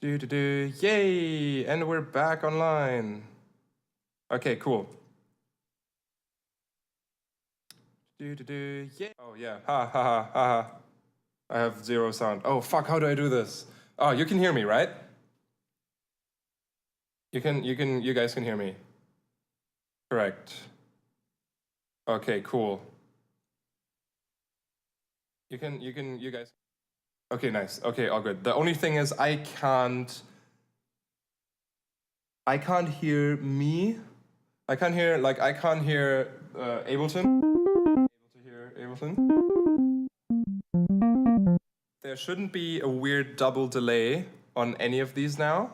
Yay! And we're back online. Okay, cool. Yay! Oh yeah, ha ha ha ha ha. I have zero sound. Oh fuck, how do I do this? Oh, you can hear me, right? You guys can hear me. Correct. Okay, cool. You guys. Okay, nice. Okay, all good. The only thing is I can't hear me. I can't hear Ableton. Able to hear Ableton. There shouldn't be a weird double delay on any of these now.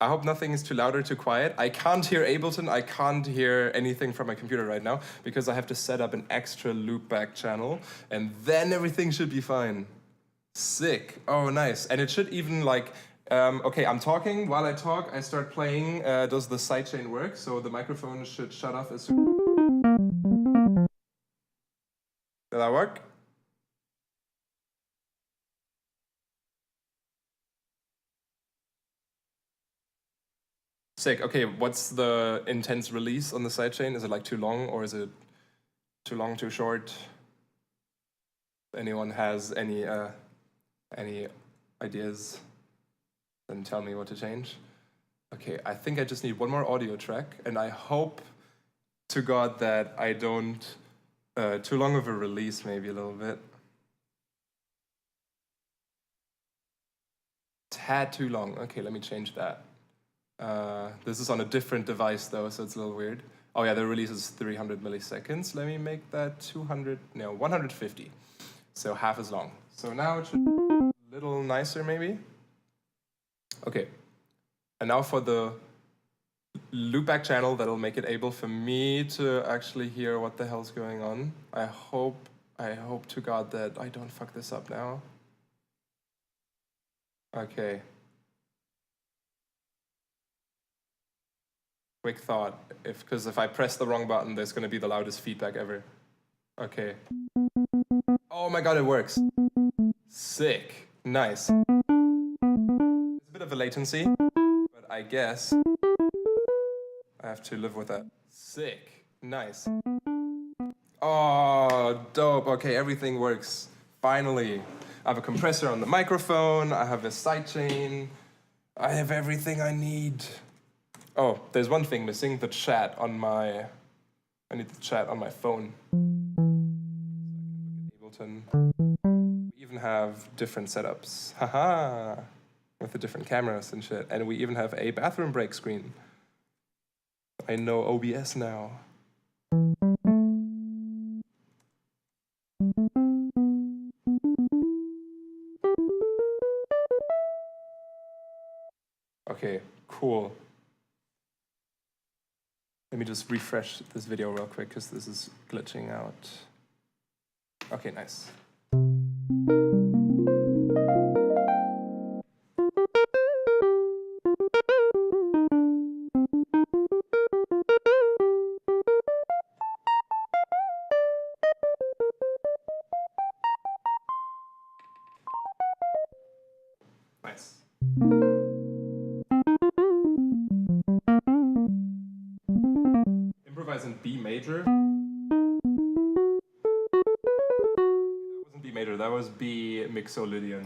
I hope nothing is too loud or too quiet. I can't hear Ableton. I can't hear anything from my computer right now because I have to set up an extra loopback channel and then everything should be fine. Sick. Oh, nice. And it should even like, okay, I'm talking. While I talk, I start playing. Does the sidechain work? So the microphone should shut off as soon. Did that work? Sick. Okay, what's the intense release on the sidechain? Is it like too long or is it too long, too short? If anyone has any ideas, then tell me what to change. Okay, I think I just need one more audio track, and I hope to God that I don't too long of a release, maybe a little bit. Tad too long. Okay, let me change that. This is on a different device though, so it's a little weird. Oh yeah, the release is 300 milliseconds. Let me make that 150. So half as long. So now it should be a little nicer maybe. Okay, and now for the loopback channel that'll make it able for me to actually hear what the hell's going on. I hope to God that I don't fuck this up now. Okay. Quick thought, because if I press the wrong button, there's gonna be the loudest feedback ever. Okay. Oh my God, it works. Sick. Nice. There's a bit of a latency, but I guess I have to live with that. Sick. Nice. Oh, dope. Okay, everything works. Finally. I have a compressor on the microphone. I have a sidechain. I have everything I need. Oh, there's one thing missing, the chat on my... I need the chat on my phone. So I can look at Ableton. We even have different setups. Haha! With the different cameras and shit. And we even have a bathroom break screen. I know OBS now. Okay, cool. Let me just refresh this video real quick because this is glitching out. Okay, nice. Nice. Improvise in B major. That wasn't B major, that was B mixolydian.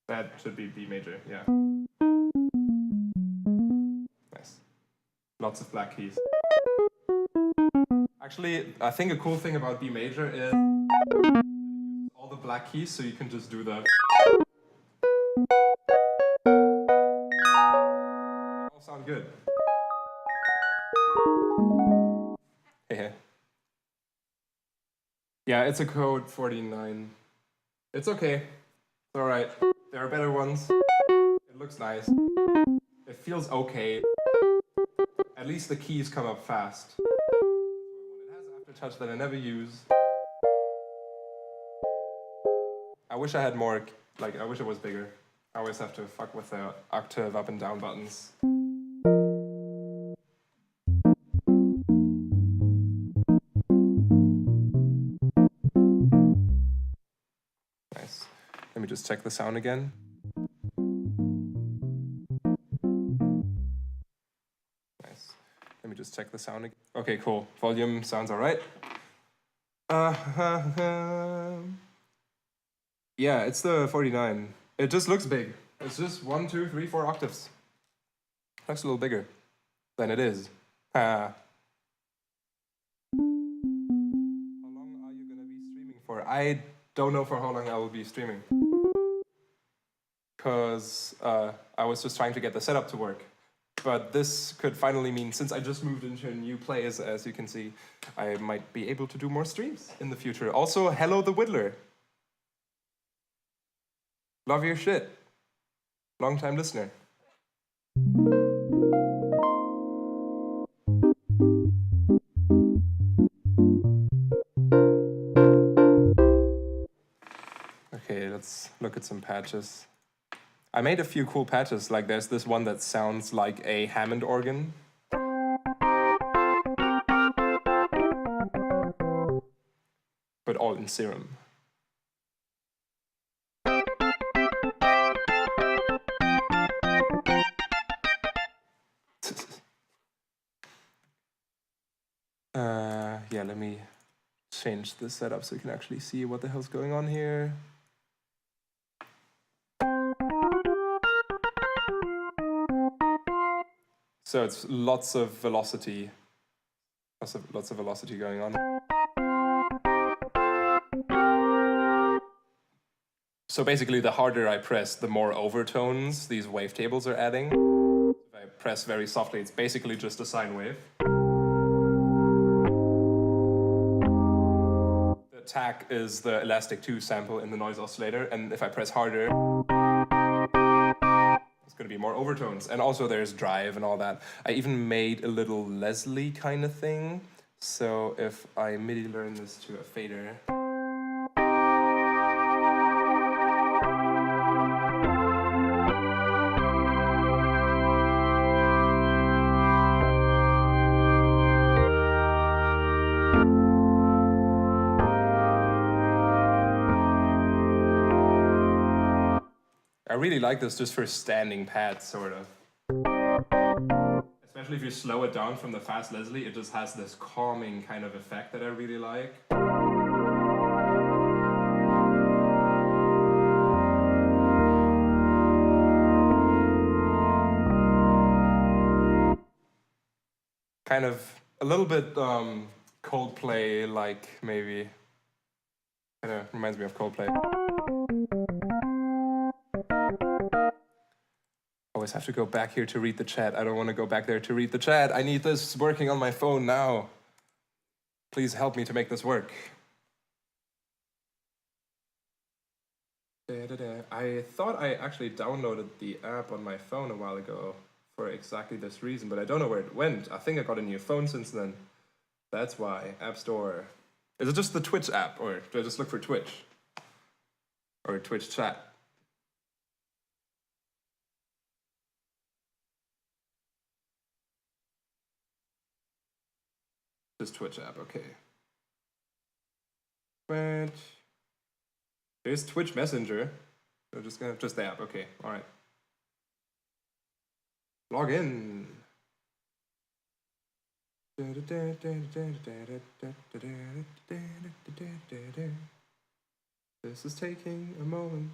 That should be B major, yeah. Nice. Lots of black keys. Actually, I think a cool thing about B major is all the black keys, so you can just do the... They all sound good. Yeah, it's a code 49. It's okay. It's alright. There are better ones. It looks nice. It feels okay. At least the keys come up fast. It has aftertouch that I never use. I wish I had more, like, I wish it was bigger. I always have to fuck with the octave up and down buttons. Nice. Let me just check the sound again. Nice. Let me just check the sound again. Okay, cool. Volume sounds all right. Yeah, it's the 49. It just looks big. It's just 1, 2, 3, 4 octaves. Looks a little bigger than it is. How long are you gonna be streaming for? I don't know for how long I will be streaming. Because I was just trying to get the setup to work. But this could finally mean, since I just moved into a new place, as you can see, I might be able to do more streams in the future. Also, hello the Whittler. Love your shit. Long-time listener. Okay, let's look at some patches. I made a few cool patches, like there's this one that sounds like a Hammond organ. But all in Serum. Yeah, let me change the setup so you can actually see what the hell's going on here. So it's lots of velocity. Lots of velocity going on. So basically, the harder I press, the more overtones these wavetables are adding. If I press very softly, it's basically just a sine wave. The attack is the Elastic 2 sample in the noise oscillator, and if I press harder, it's going to be more overtones. And also there's drive and all that. I even made a little Leslie kind of thing. So if I MIDI learn this to a fader, I really like this just for standing pads, sort of. Especially if you slow it down from the fast Leslie, it just has this calming kind of effect that I really like. Kind of a little bit Coldplay-like, maybe. Kind of reminds me of Coldplay. Always have to go back here to read the chat. I don't want to go back there to read the chat. I need this working on my phone now. Please help me to make this work. I thought I actually downloaded the app on my phone a while ago for exactly this reason, but I don't know where it went. I think I got a new phone since then. That's why. App Store. Is it just the Twitch app, or do I just look for Twitch? Or Twitch chat? Just Twitch app, okay. Twitch. There's Twitch Messenger. So just the app, okay, all right. Log in. This is taking a moment.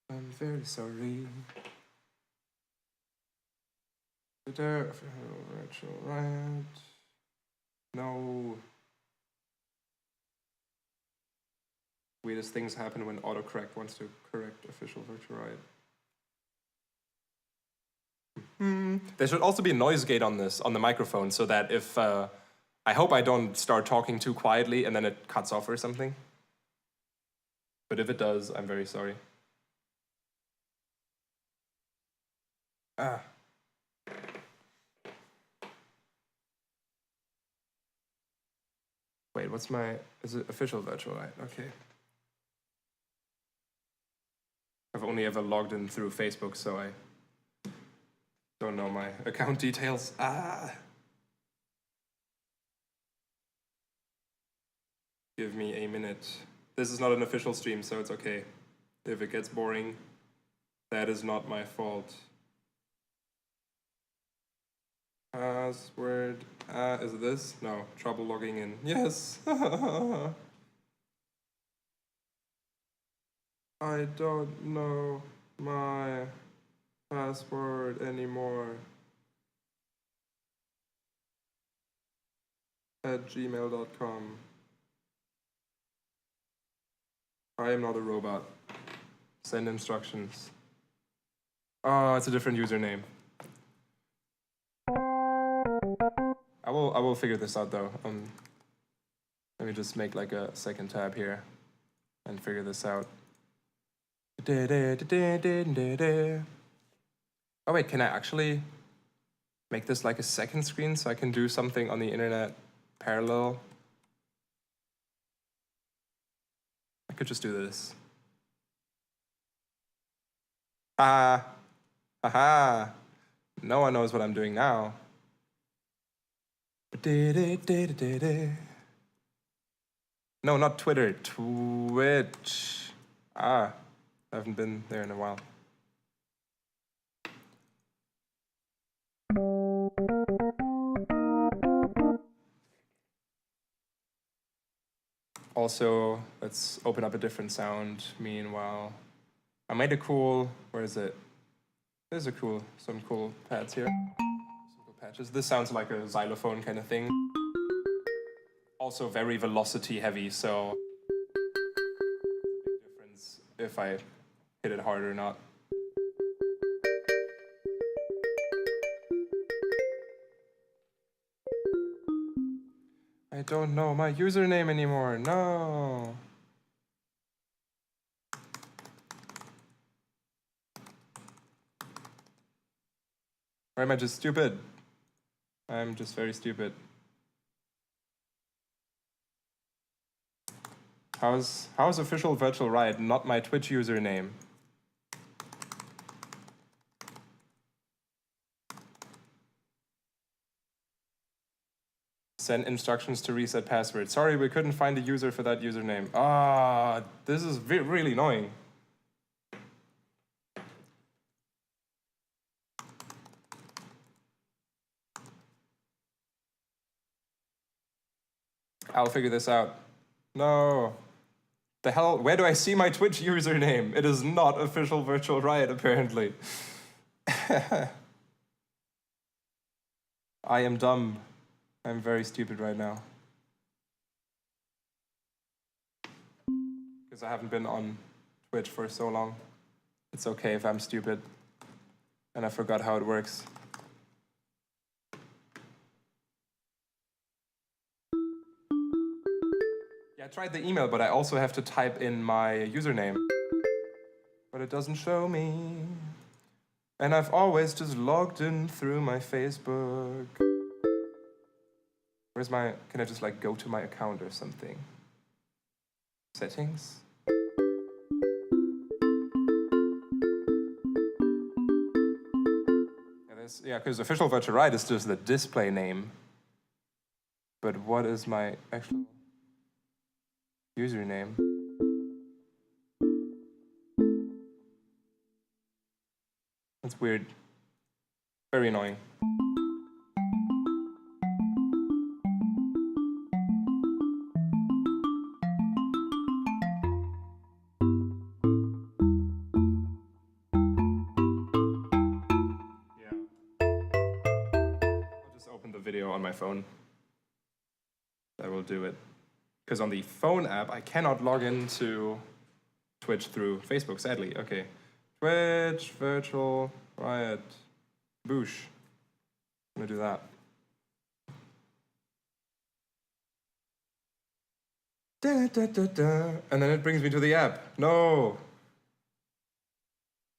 I'm very sorry. Virtual Riot. No. Weirdest things happen when autocorrect wants to correct official virtual Riot. There should also be a noise gate on this, on the microphone, so that if, I hope I don't start talking too quietly and then it cuts off or something. But if it does, I'm very sorry. Wait, what's my, is it official virtual Riot? Okay. I've only ever logged in through Facebook, so I don't know my account details. Give me a minute. This is not an official stream, so it's okay. If it gets boring, that is not my fault. Password, is it this? No, trouble logging in. Yes! I don't know my password anymore. At gmail.com. I am not a robot. Send instructions. Oh, it's a different username. I will figure this out though. Let me just make like a second tab here and figure this out. Oh wait, can I actually make this like a second screen so I can do something on the internet parallel? I could just do this. Haha. No one knows what I'm doing now. No, not Twitter, Twitch. I haven't been there in a while. Also, let's open up a different sound meanwhile. I made a cool, where is it? There's some cool pads here. Some cool patches. This sounds like a xylophone kind of thing. Also very velocity heavy, so big difference if I hit it hard or not. I don't know my username anymore, no. Or am I just stupid? I'm just very stupid. How's official virtual Riot not my Twitch username? Send instructions to reset password. Sorry, we couldn't find a user for that username. This is really annoying. I'll figure this out. No. The hell, where do I see my Twitch username? It is not official virtual Riot, apparently. I am dumb. I'm very stupid right now. Because I haven't been on Twitch for so long. It's okay if I'm stupid. And I forgot how it works. I tried the email, but I also have to type in my username. But it doesn't show me. And I've always just logged in through my Facebook. Where's my, can I just like go to my account or something? Settings? Yeah, because official virtual Riot is just the display name. But what is my actual username? That's weird. Very annoying. Yeah. I'll just open the video on my phone. That will do it. Because on the phone app, I cannot log into Twitch through Facebook, sadly. Okay. Twitch, virtual, Riot, boosh. I'm gonna do that. Da, da, da, da. And then it brings me to the app. No.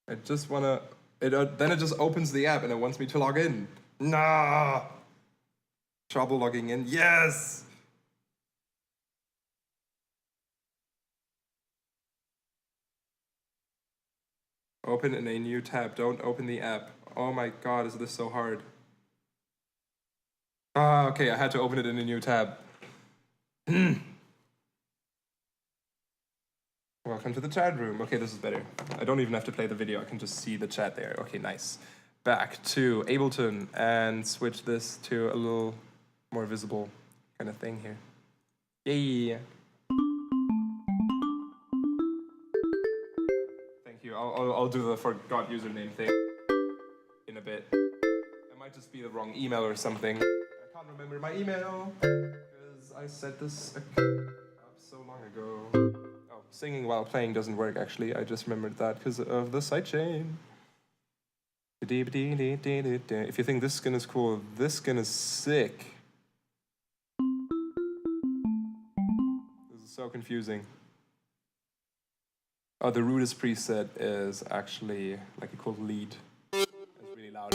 I just wanna, then it just opens the app and it wants me to log in. Nah. Trouble logging in, yes. Open in a new tab. Don't open the app. Oh my god, is this so hard? Ah, okay, I had to open it in a new tab. Welcome to the chat room. Okay, this is better. I don't even have to play the video. I can just see the chat there. Okay, nice. Back to Ableton and switch this to a little more visible kind of thing here. Yay! Thank you. I'll do the forgot username thing in a bit. It might just be the wrong email or something. I can't remember my email because I set this up so long ago. Oh, singing while playing doesn't work actually. I just remembered that because of the sidechain. If you think this skin is cool, this skin is sick. This is so confusing. Oh, the rudest preset is actually like a cool lead. It's really loud.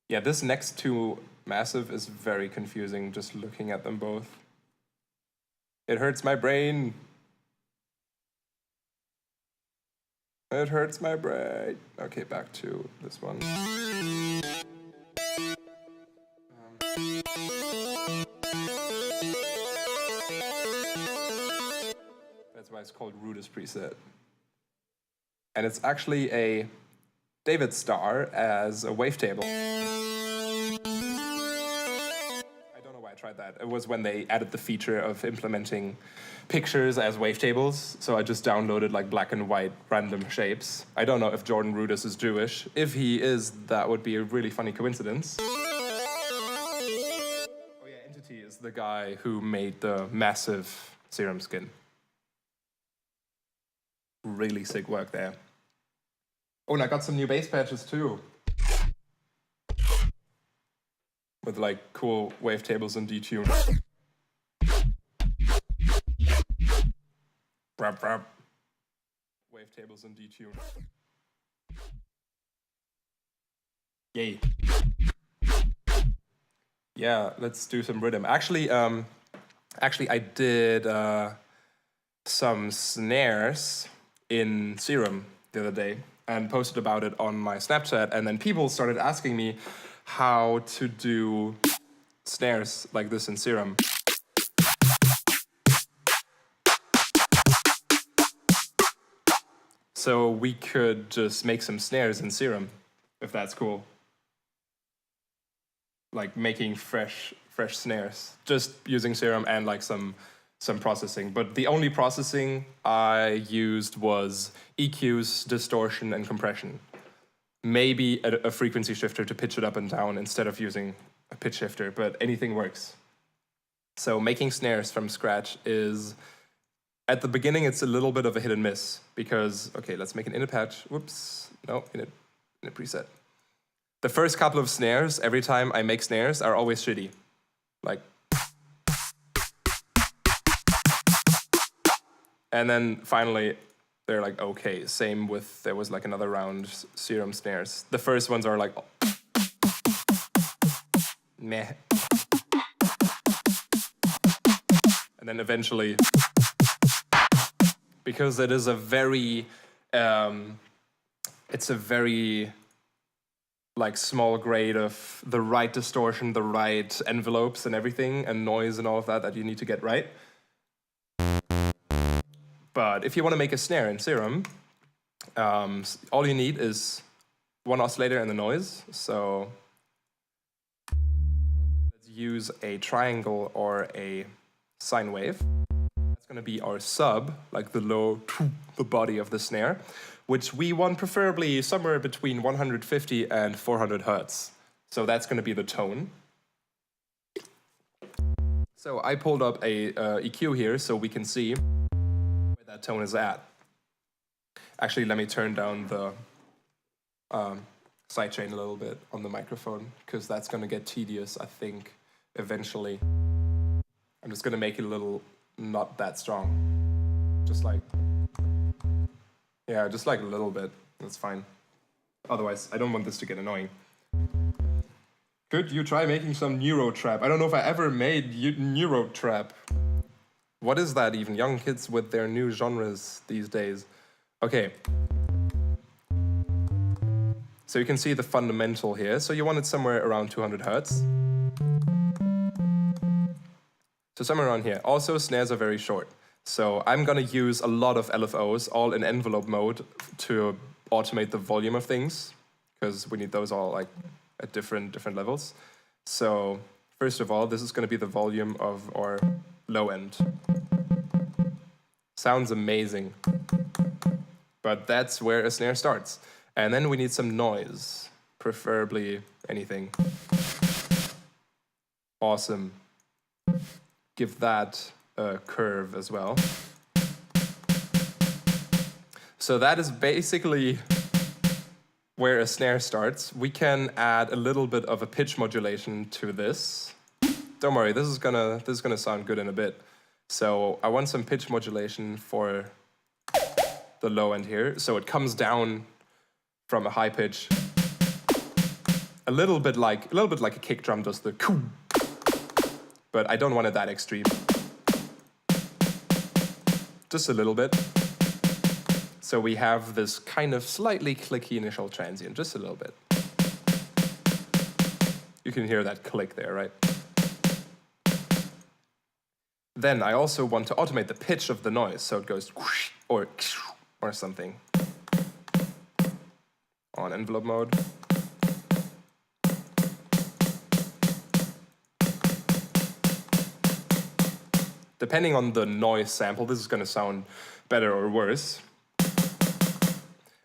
Yeah, this next to Massive is very confusing just looking at them both. It hurts my brain. It hurts my brain. Okay, back to this one. That's why it's called Rudest Preset. And it's actually a David star as a wavetable. I don't know why I tried that. It was when they added the feature of implementing pictures as wavetables, so I just downloaded like black and white random shapes. I don't know if Jordan Rudess is Jewish. If he is, that would be a really funny coincidence. Oh yeah, Entity is the guy who made the Massive Serum skin. Really sick work there. Oh, and I got some new bass patches too. With like cool wavetables and detune. Brap, brap. Wavetables and detune. Yay. Yeah, let's do some rhythm. Actually, I did some snares in Serum the other day and posted about it on my Snapchat, and then people started asking me how to do snares like this in Serum. So we could just make some snares in Serum, if that's cool. Like making fresh snares, just using Serum and like some processing. But the only processing I used was EQs, distortion, and compression. Maybe a frequency shifter to pitch it up and down instead of using a pitch shifter, but anything works. So making snares from scratch is, at the beginning, it's a little bit of a hit and miss because, okay, let's make an init patch. Whoops, no, in a preset. The first couple of snares, every time I make snares, are always shitty. Like, and then finally, they're like, okay. Same with, there was like another round Serum snares. The first ones are like, meh. And then eventually, because it is a very, it's a very like small grade of the right distortion, the right envelopes and everything, and noise and all of that you need to get right. But if you want to make a snare in Serum, all you need is one oscillator and the noise. So let's use a triangle or a sine wave. That's going to be our sub, like the low, the body of the snare, which we want preferably somewhere between 150 and 400 hertz. So that's going to be the tone. So I pulled up a EQ here so we can see where that tone is at. Actually, let me turn down the sidechain a little bit on the microphone, because that's going to get tedious, I think, eventually. I'm just going to make it a little not that strong. Just like Yeah, just like a little bit. That's fine. Otherwise, I don't want this to get annoying. Could you try making some Neurotrap? I don't know if I ever made Neurotrap. What is that even? Young kids with their new genres these days. Okay. So you can see the fundamental here. So you want it somewhere around 200 Hertz. So somewhere around here. Also, snares are very short. So I'm gonna use a lot of LFOs, all in envelope mode, to automate the volume of things, because we need those all like at different levels. So first of all, this is gonna be the volume of our low end. Sounds amazing, but that's where a snare starts. And then we need some noise, preferably anything. Awesome. Give that a curve as well. So that is basically where a snare starts. We can add a little bit of a pitch modulation to this. Don't worry, this is gonna sound good in a bit. So I want some pitch modulation for the low end here. So it comes down from a high pitch, a little bit like a kick drum does the coo, but I don't want it that extreme. Just a little bit. So we have this kind of slightly clicky initial transient, just a little bit. You can hear that click there, right? Then I also want to automate the pitch of the noise, so it goes whoosh or something. On envelope mode. Depending on the noise sample, this is going to sound better or worse.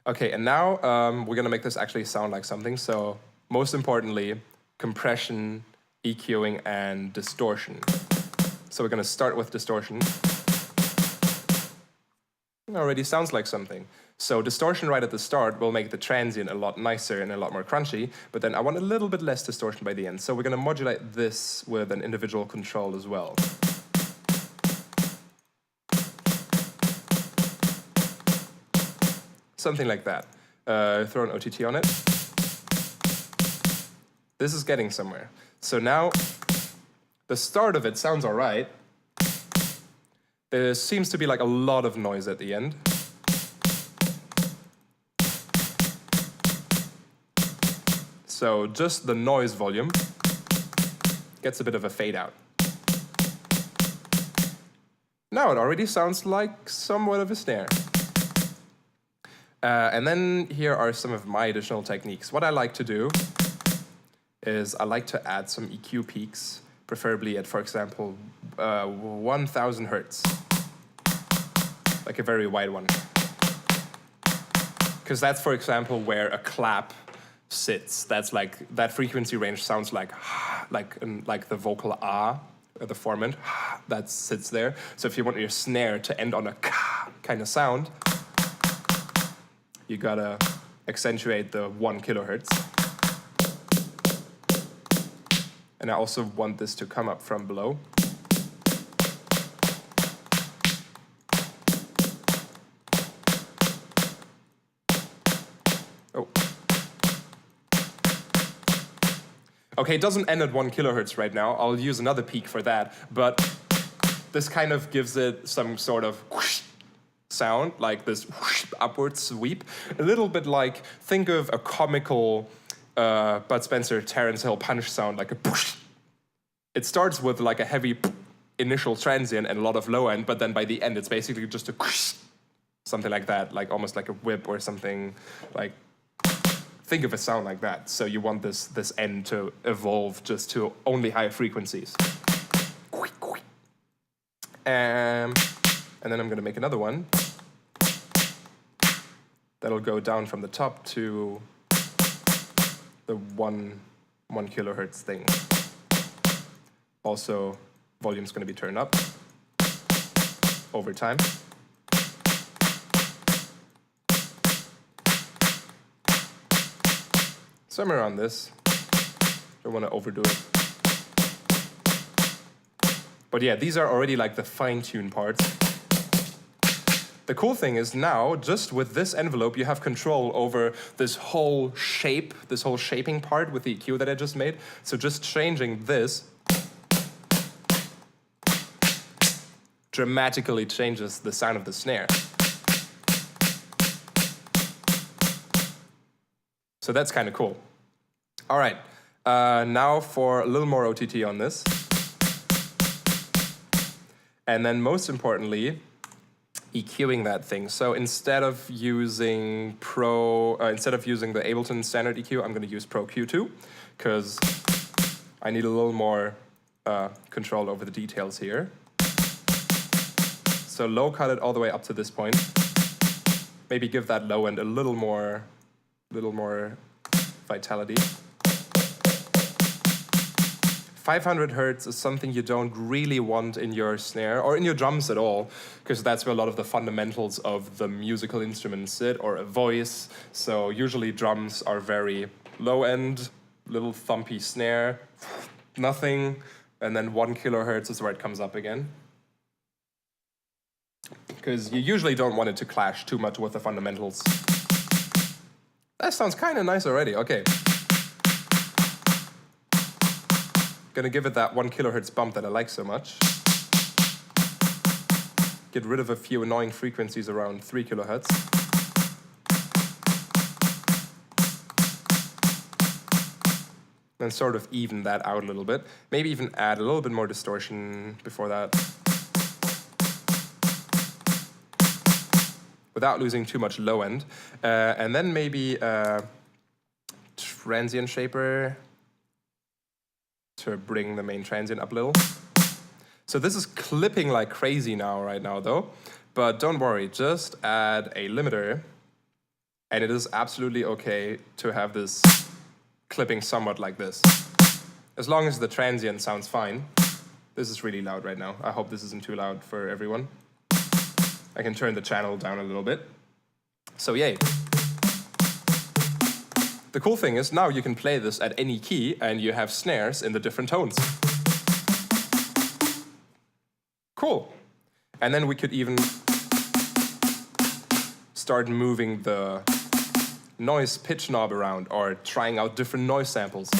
Okay, and now we're going to make this actually sound like something. So most importantly, compression, EQing, and distortion. So we're going to start with distortion. It already sounds like something. So distortion right at the start will make the transient a lot nicer and a lot more crunchy, but then I want a little bit less distortion by the end. So we're going to modulate this with an individual control as well. Something like that. Throw an OTT on it. This is getting somewhere. So now, the start of it sounds all right. There seems to be like a lot of noise at the end. So just the noise volume gets a bit of a fade out. Now it already sounds like somewhat of a snare. And then here are some of my additional techniques. What I like to do is I like to add some EQ peaks, preferably at, for example, 1000 Hertz. Like a very wide one. Because that's, for example, where a clap sits. That's like, that frequency range sounds like the vocal ah, or the formant, that sits there. So if you want your snare to end on a kind of sound, you gotta accentuate the 1 kilohertz. And I also want this to come up from below. Oh. Okay, it doesn't end at 1 kilohertz right now. I'll use another peak for that, but this kind of gives it some sort of whoosh sound, like this whoosh upward sweep. A little bit like, think of a comical Bud Spencer, Terence Hill punch sound, like a push. It starts with like a heavy initial transient and a lot of low end, but then by the end it's basically just a whoosh, something like that, like almost like a whip or something. Like, think of a sound like that. So you want this end to evolve just to only higher frequencies. And then I'm gonna make another one. That'll go down from the top to the one kilohertz thing. Also, volume's gonna be turned up over time. Somewhere around this. Don't wanna overdo it. But yeah, these are already like the fine-tuned parts. The cool thing is now, just with this envelope, you have control over this whole shape, this whole shaping part with the EQ that I just made. So just changing this dramatically changes the sound of the snare. So that's kind of cool. All right, now for a little more OTT on this. And then most importantly, EQing that thing. So instead of using the Ableton standard EQ, I'm going to use Pro Q2 because I need a little more control over the details here. So low cut it all the way up to this point. Maybe give that low end a little more vitality. 500 hertz is something you don't really want in your snare or in your drums at all, because that's where a lot of the fundamentals of the musical instrument sit, or a voice. So usually drums are very low end, little thumpy snare, nothing, and then 1 kilohertz is where it comes up again. Because you usually don't want it to clash too much with the fundamentals. That sounds kind of nice already, okay. Gonna give it that 1 kilohertz bump that I like so much. Get rid of a few annoying frequencies around 3 kilohertz. Then sort of even that out a little bit. Maybe even add a little bit more distortion before that. Without losing too much low end. And then maybe transient shaper to bring the main transient up a little. So this is clipping like crazy right now though, but don't worry, just add a limiter and it is absolutely okay to have this clipping somewhat like this. As long as the transient sounds fine. This is really loud right now. I hope this isn't too loud for everyone. I can turn the channel down a little bit. So yay. The cool thing is now you can play this at any key and you have snares in the different tones. Cool. And then we could even start moving the noise pitch knob around or trying out different noise samples.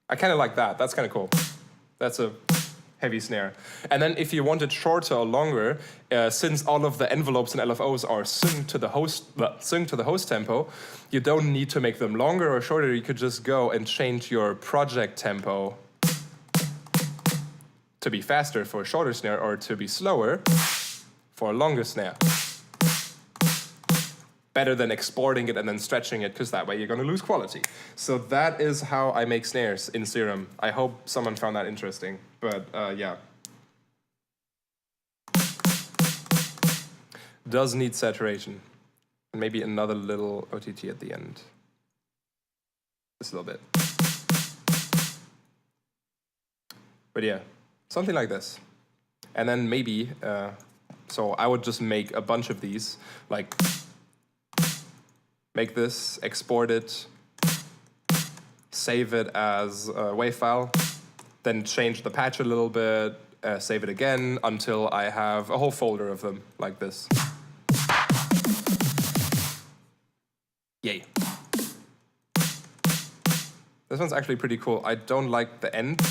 I kind of like that. That's kind of cool. That's a heavy snare. And then if you want it shorter or longer, since all of the envelopes and LFOs are synced to the host tempo, you don't need to make them longer or shorter. You could just go and change your project tempo to be faster for a shorter snare or to be slower for a longer snare. Better than exporting it and then stretching it, because that way you're going to lose quality. So that is how I make snares in Serum. I hope someone found that interesting, but yeah. Does need saturation. And maybe another little OTT at the end. Just a little bit. But yeah, something like this. And then maybe, so I would just make a bunch of these, like, make this, export it, save it as a WAV file, then change the patch a little bit, save it again until I have a whole folder of them like this. Yay. This one's actually pretty cool. I don't like the end.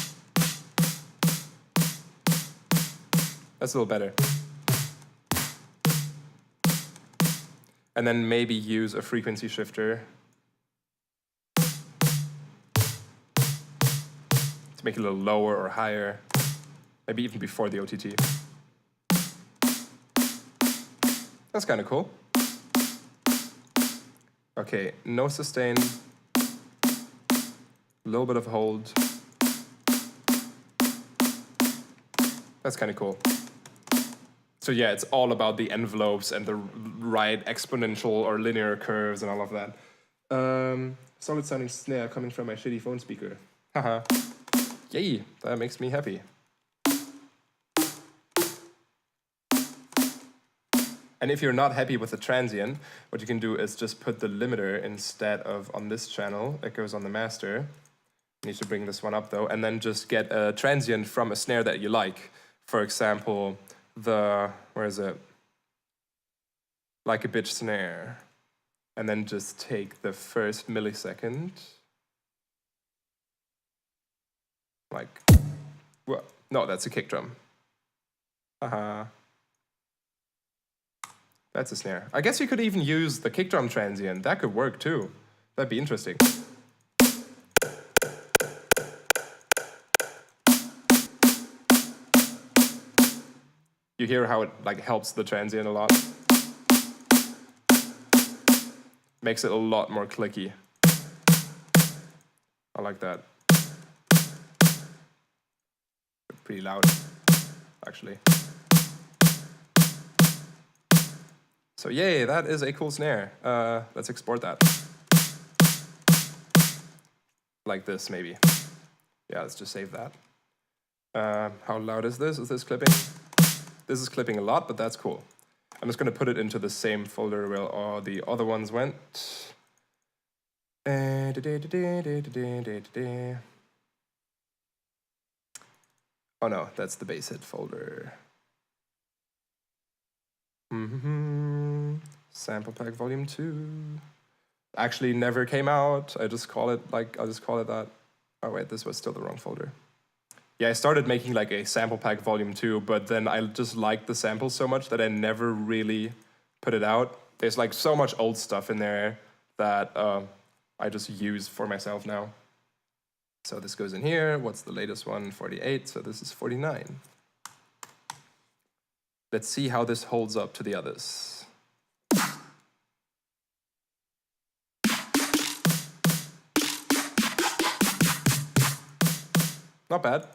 That's a little better. And then maybe use a frequency shifter to make it a little lower or higher, maybe even before the OTT. That's kind of cool. Okay, no sustain, a little bit of hold. That's kind of cool. So yeah, it's all about the envelopes and the right exponential or linear curves and all of that. Solid sounding snare coming from my shitty phone speaker. Haha. Yay, that makes me happy. And if you're not happy with the transient, what you can do is just put the limiter instead of on this channel. It goes on the master. You need to bring this one up though, and then just get a transient from a snare that you like. For example, where is it? Like a bitch snare. And then just take the first millisecond. Like, what? No, that's a kick drum. Haha. That's a snare. I guess you could even use the kick drum transient. That could work too. That'd be interesting. You hear how it like helps the transient a lot. Makes it a lot more clicky. I like that. Pretty loud, actually. So yay, that is a cool snare. Let's export that. Like this, maybe. Yeah, let's just save that. How loud is this? Is this clipping? This is clipping a lot, but that's cool. I'm just going to put it into the same folder where all the other ones went. Oh no, that's the bass hit folder. Sample pack volume 2. Actually never came out. I'll just call it that. Oh wait, this was still the wrong folder. Yeah, I started making like a sample pack volume 2, but then I just liked the samples so much that I never really put it out. There's like so much old stuff in there that I just use for myself now. So this goes in here. What's the latest one? 48, so this is 49. Let's see how this holds up to the others. Not bad.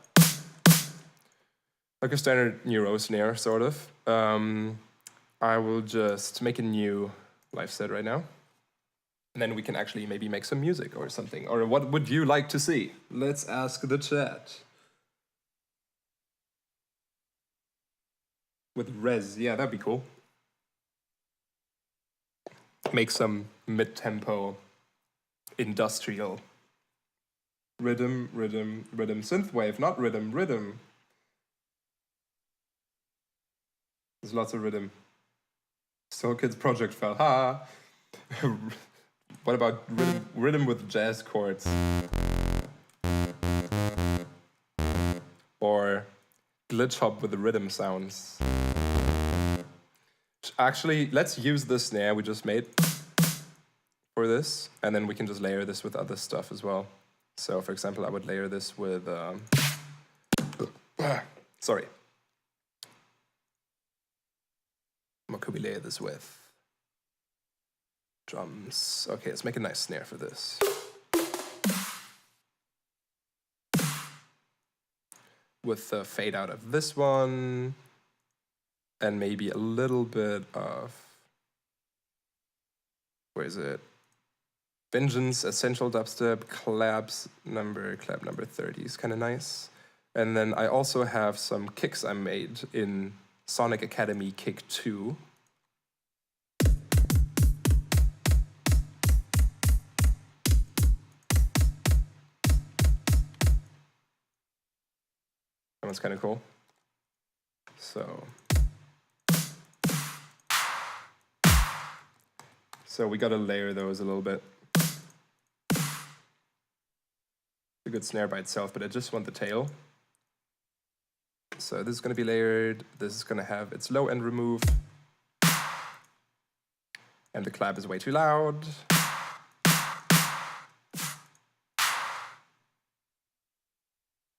Like a standard Neuro snare, sort of. I will just make a new live set right now. And then we can actually maybe make some music or something. Or what would you like to see? Let's ask the chat. With res, yeah, that'd be cool. Make some mid-tempo industrial rhythm, synthwave, not rhythm. There's lots of rhythm. Soul Kids project fell, ha! What about rhythm with jazz chords? Or glitch hop with the rhythm sounds? Actually, let's use the snare we just made for this, and then we can just layer this with other stuff as well. So, for example, I would layer this with... sorry. What could we layer this with? Drums. Okay, let's make a nice snare for this. With the fade out of this one. And maybe a little bit of... Where is it? Vengeance, Essential Dubstep, clap number 30 is kind of nice. And then I also have some kicks I made in Sonic Academy Kick 2. That one's kind of cool. So we gotta layer those a little bit. It's a good snare by itself, but I just want the tail. So this is gonna be layered. This is gonna have its low end removed. And the clap is way too loud.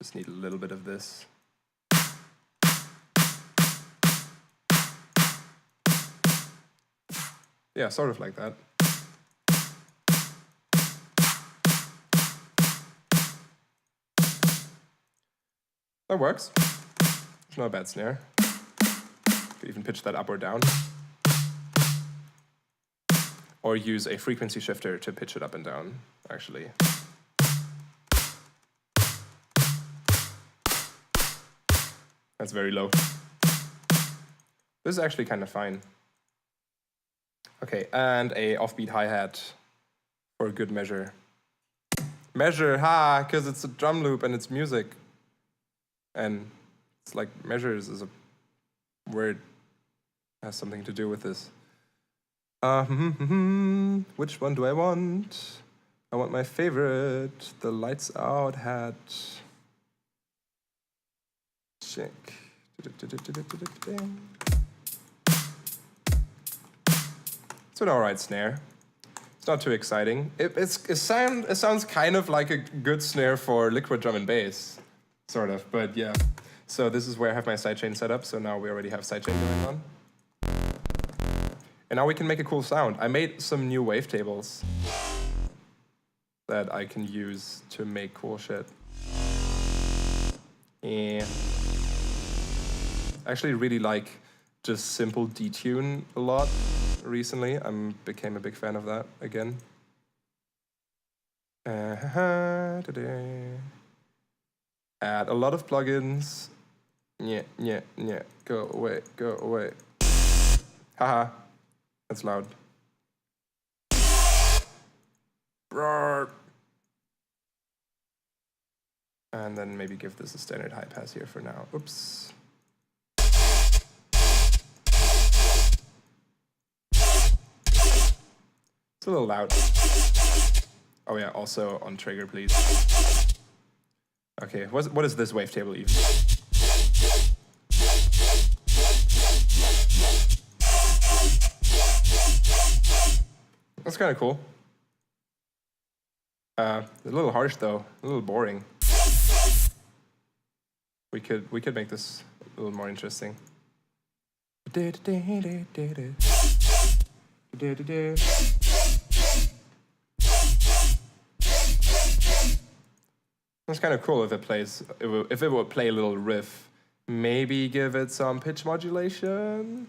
Just need a little bit of this. Yeah, sort of like that. That works. It's not a bad snare. Could even pitch that up or down. Or use a frequency shifter to pitch it up and down, actually. That's very low. This is actually kind of fine. Okay, and a offbeat hi-hat for good measure. Measure, because it's a drum loop and it's music. And it's like measures is a word has something to do with this. Which one do I want? I want my favorite, the lights out hat. Check. It's an alright snare. It's not too exciting. It sounds kind of like a good snare for liquid drum and bass, sort of, but yeah. So this is where I have my sidechain set up, so now we already have sidechain going on. And now we can make a cool sound. I made some new wavetables that I can use to make cool shit. Yeah. I actually really like just simple detune a lot recently. I became a big fan of that again. Add a lot of plugins. Yeah. Go away. Haha. That's loud. And then maybe give this a standard high pass here for now. Oops. It's a little loud. Oh yeah, also on trigger, please. Okay, what is this wavetable even? That's kind of cool. A little harsh though, a little boring. We could make this a little more interesting. That's kind of cool if it plays. If it would play a little riff, maybe give it some pitch modulation.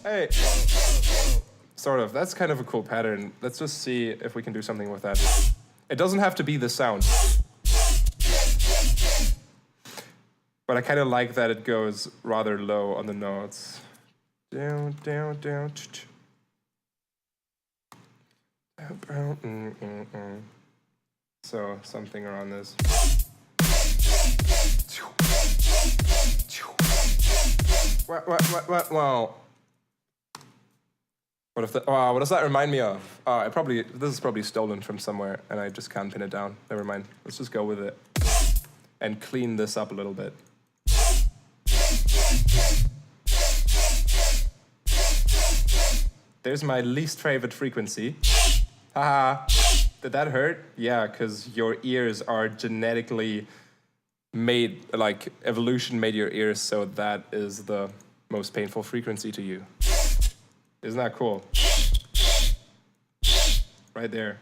Hey, sort of. That's kind of a cool pattern. Let's just see if we can do something with that. It doesn't have to be the sound, but I kind of like that it goes rather low on the notes. Down. So something around this. Wow. What does that remind me of? This is probably stolen from somewhere, and I just can't pin it down. Never mind. Let's just go with it and clean this up a little bit. There's my least favorite frequency. Haha. Did that hurt? Yeah, because your ears are genetically made, like evolution made your ears so that is the most painful frequency to you. Isn't that cool? Right there.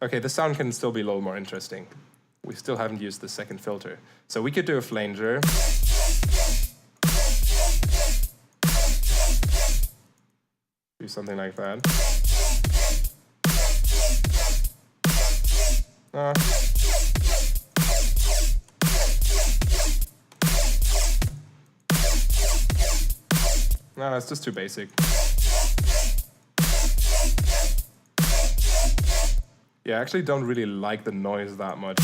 Okay, the sound can still be a little more interesting. We still haven't used the second filter. So we could do a flanger. Do something like that. No, that's just too basic. Yeah, I actually don't really like the noise that much,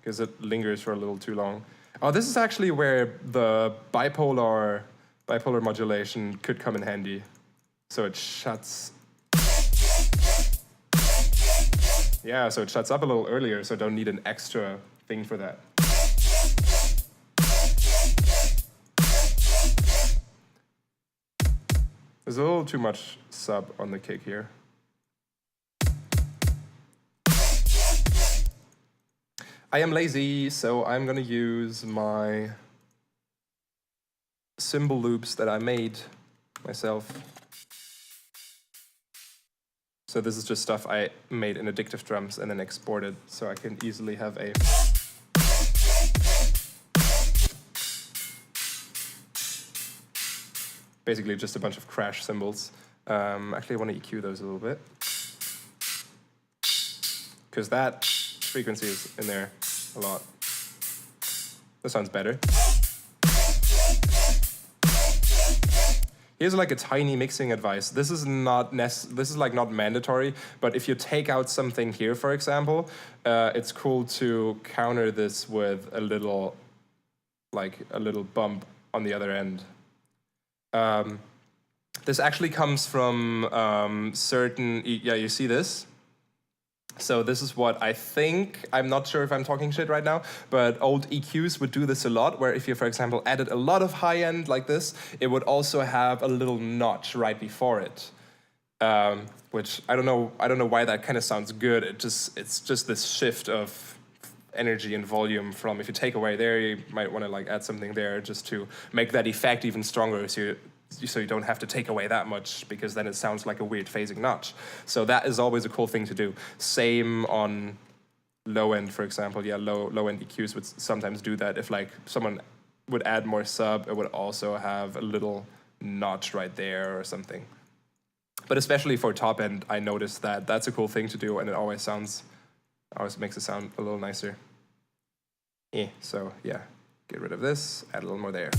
because it lingers for a little too long. Oh, this is actually where the bipolar modulation could come in handy. So it shuts. Yeah, so it shuts up a little earlier, so I don't need an extra thing for that. There's a little too much sub on the kick here. I am lazy, so I'm gonna use my cymbal loops that I made myself. So this is just stuff I made in Addictive Drums and then exported, so I can easily have a... Basically just a bunch of crash cymbals. Actually, I want to EQ those a little bit, because that frequency is in there a lot. That sounds better. Here's like a tiny mixing advice. This is not not mandatory, but if you take out something here, for example, it's cool to counter this with a little bump on the other end. This actually comes from certain, you see this? So this is what I think, I'm not sure if I'm talking shit right now, but old EQs would do this a lot, where if you, for example, added a lot of high end like this, it would also have a little notch right before it. Which I don't know why that kind of sounds good. It's just this shift of energy and volume from, if you take away there, you might want to like add something there just to make that effect even stronger, so you don't have to take away that much, because then it sounds like a weird phasing notch. So that is always a cool thing to do. Same on low end, for example. Yeah, low end EQs would sometimes do that. If like someone would add more sub, it would also have a little notch right there or something. But especially for top end, I noticed that that's a cool thing to do, and it always makes it sound a little nicer. So yeah, get rid of this, add a little more there.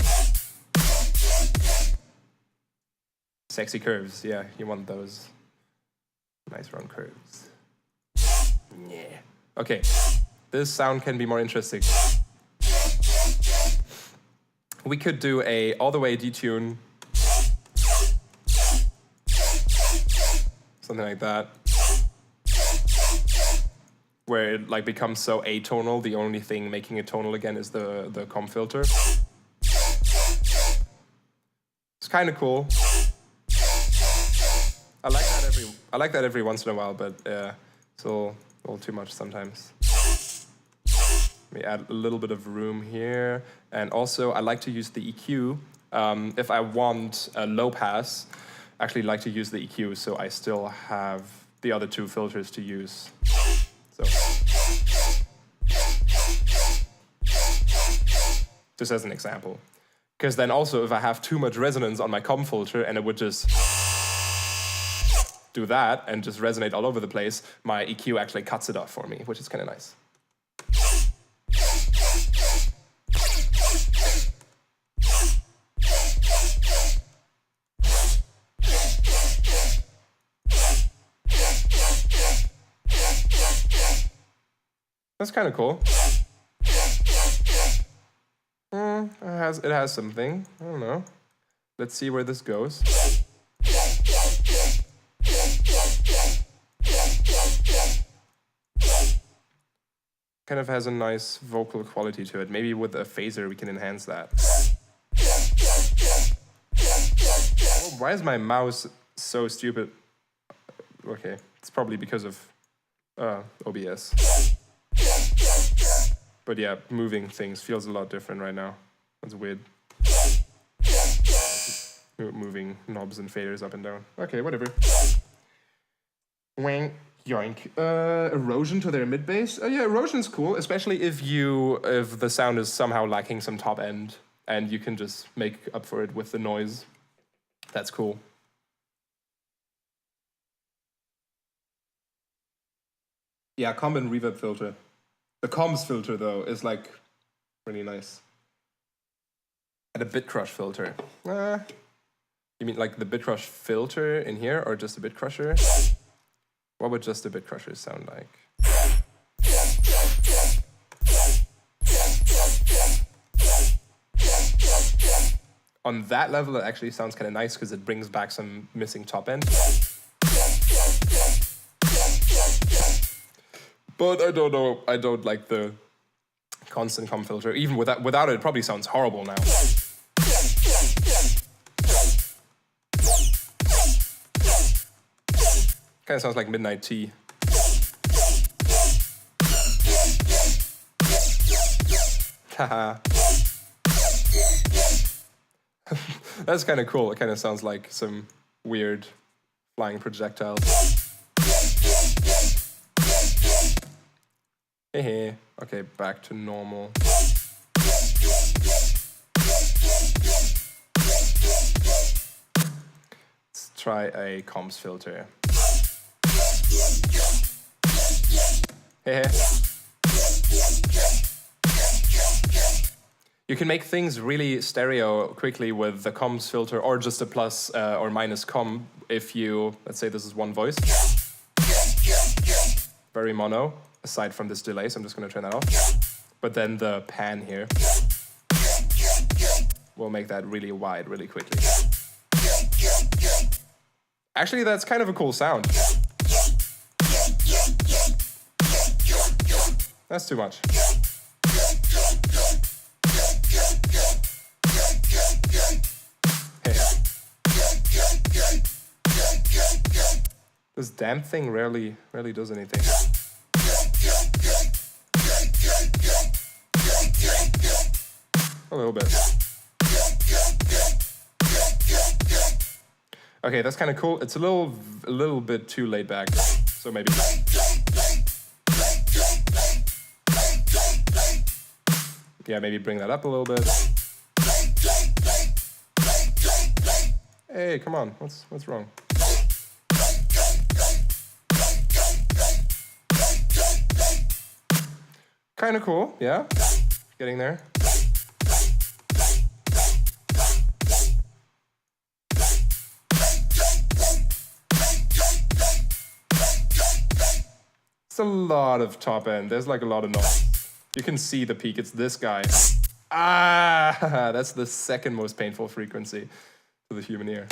Sexy curves, yeah, you want those nice round curves. Yeah. Okay, this sound can be more interesting. We could do a all the way detune, something like that, where it like becomes so atonal. The only thing making it tonal again is the comp filter. It's kind of cool. I like that every once in a while, but it's a little too much sometimes. Let me add a little bit of room here, and also I like to use the EQ if I want a low pass. I actually like to use the EQ, so I still have the other two filters to use. So just as an example, because then also if I have too much resonance on my comp filter and it would just do that and just resonate all over the place, my EQ actually cuts it off for me, which is kind of nice. That's kind of cool. It has something. I don't know. Let's see where this goes. Kind of has a nice vocal quality to it. Maybe with a phaser we can enhance that. Oh, why is my mouse so stupid? Okay, it's probably because of OBS. But yeah, moving things feels a lot different right now. That's weird. Moving knobs and faders up and down. Okay, whatever. Wang. Yoink. Erosion to their mid bass. Yeah, erosion's cool, especially if the sound is somehow lacking some top end and you can just make up for it with the noise. That's cool. Yeah, comp and reverb filter. The comps filter though is like really nice. And a bit crush filter. You mean like the bit crush filter in here or just a bit crusher? What would just a bit crusher sound like? On that level, it actually sounds kind of nice because it brings back some missing top end. But I don't know. I don't like the constant comp filter. Even without it, it probably sounds horrible now. Kind of sounds like Midnight Tea. Haha. That's kind of cool. It kind of sounds like some weird flying projectiles. Hey, okay, back to normal. Let's try a comms filter. Hey. You can make things really stereo quickly with the comms filter, or just a plus or minus comm if you, let's say this is one voice. Very mono, aside from this delay, so I'm just going to turn that off. But then the pan here will make that really wide really quickly. Actually, that's kind of a cool sound. That's too much. This damn thing rarely does anything. A little bit. Okay, that's kind of cool. It's a little bit too laid back, so maybe. Yeah, maybe bring that up a little bit. Hey, come on, what's wrong? Kind of cool, yeah. Getting there. It's a lot of top end. There's like a lot of noise. You can see the peak. It's this guy. Ah, that's the second most painful frequency to the human ear.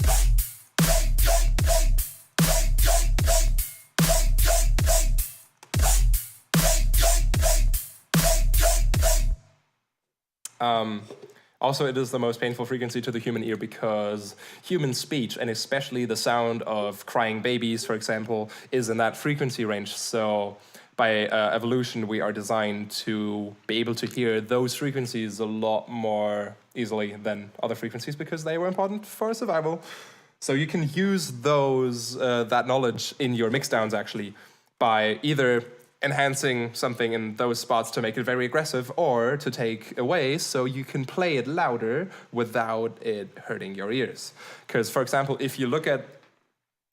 Also, it is the most painful frequency to the human ear because human speech, and especially the sound of crying babies, for example, is in that frequency range. So by evolution, we are designed to be able to hear those frequencies a lot more easily than other frequencies because they were important for survival. So you can use those that knowledge in your mixdowns actually by either enhancing something in those spots to make it very aggressive or to take away so you can play it louder without it hurting your ears. Because, for example, if you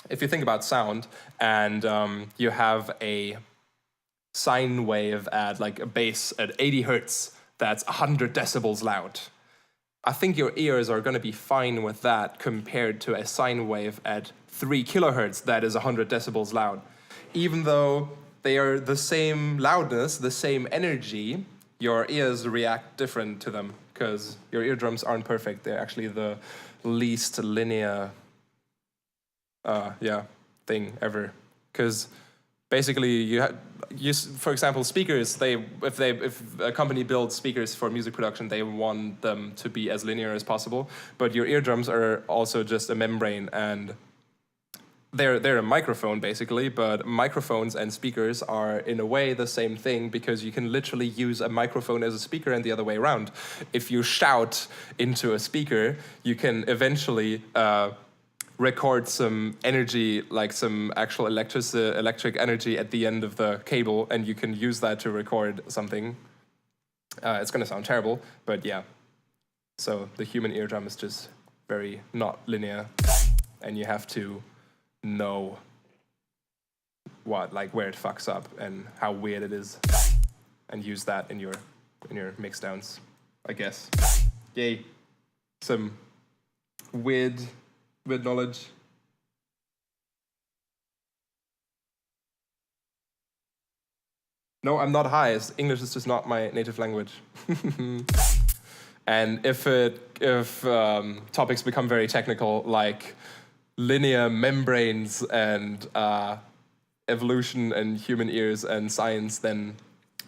think about sound and you have a sine wave at like a bass at 80 hertz that's 100 decibels loud, I think your ears are going to be fine with that compared to a sine wave at 3 kilohertz that is 100 decibels loud. Even though they are the same loudness, the same energy, your ears react different to them because your eardrums aren't perfect. They're actually the least linear thing ever. Because basically, for example, speakers. If a company builds speakers for music production, they want them to be as linear as possible. But your eardrums are also just a membrane, and they're a microphone basically. But microphones and speakers are in a way the same thing because you can literally use a microphone as a speaker and the other way around. If you shout into a speaker, you can eventually record some energy, like some actual electric energy at the end of the cable, and you can use that to record something. It's going to sound terrible, but yeah. So the human eardrum is just very not linear, and you have to know where it fucks up and how weird it is, and use that in your mixdowns, I guess. Yay. Some weird knowledge. No, I'm not high. English is just not my native language. And if topics become very technical, like linear membranes and evolution and human ears and science, then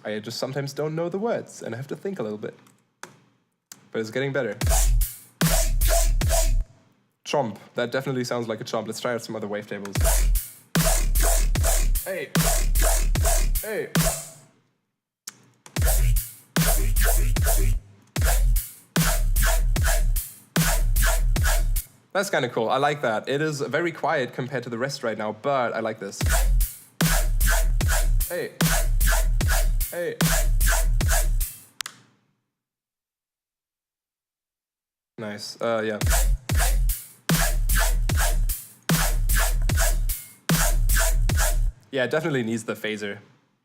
I just sometimes don't know the words and I have to think a little bit. But it's getting better. Chomp. That definitely sounds like a chomp. Let's try out some other wavetables. Hey. Hey. That's kind of cool. I like that. It is very quiet compared to the rest right now, but I like this. Hey. Hey. Nice. Yeah. Yeah, it definitely needs the phaser.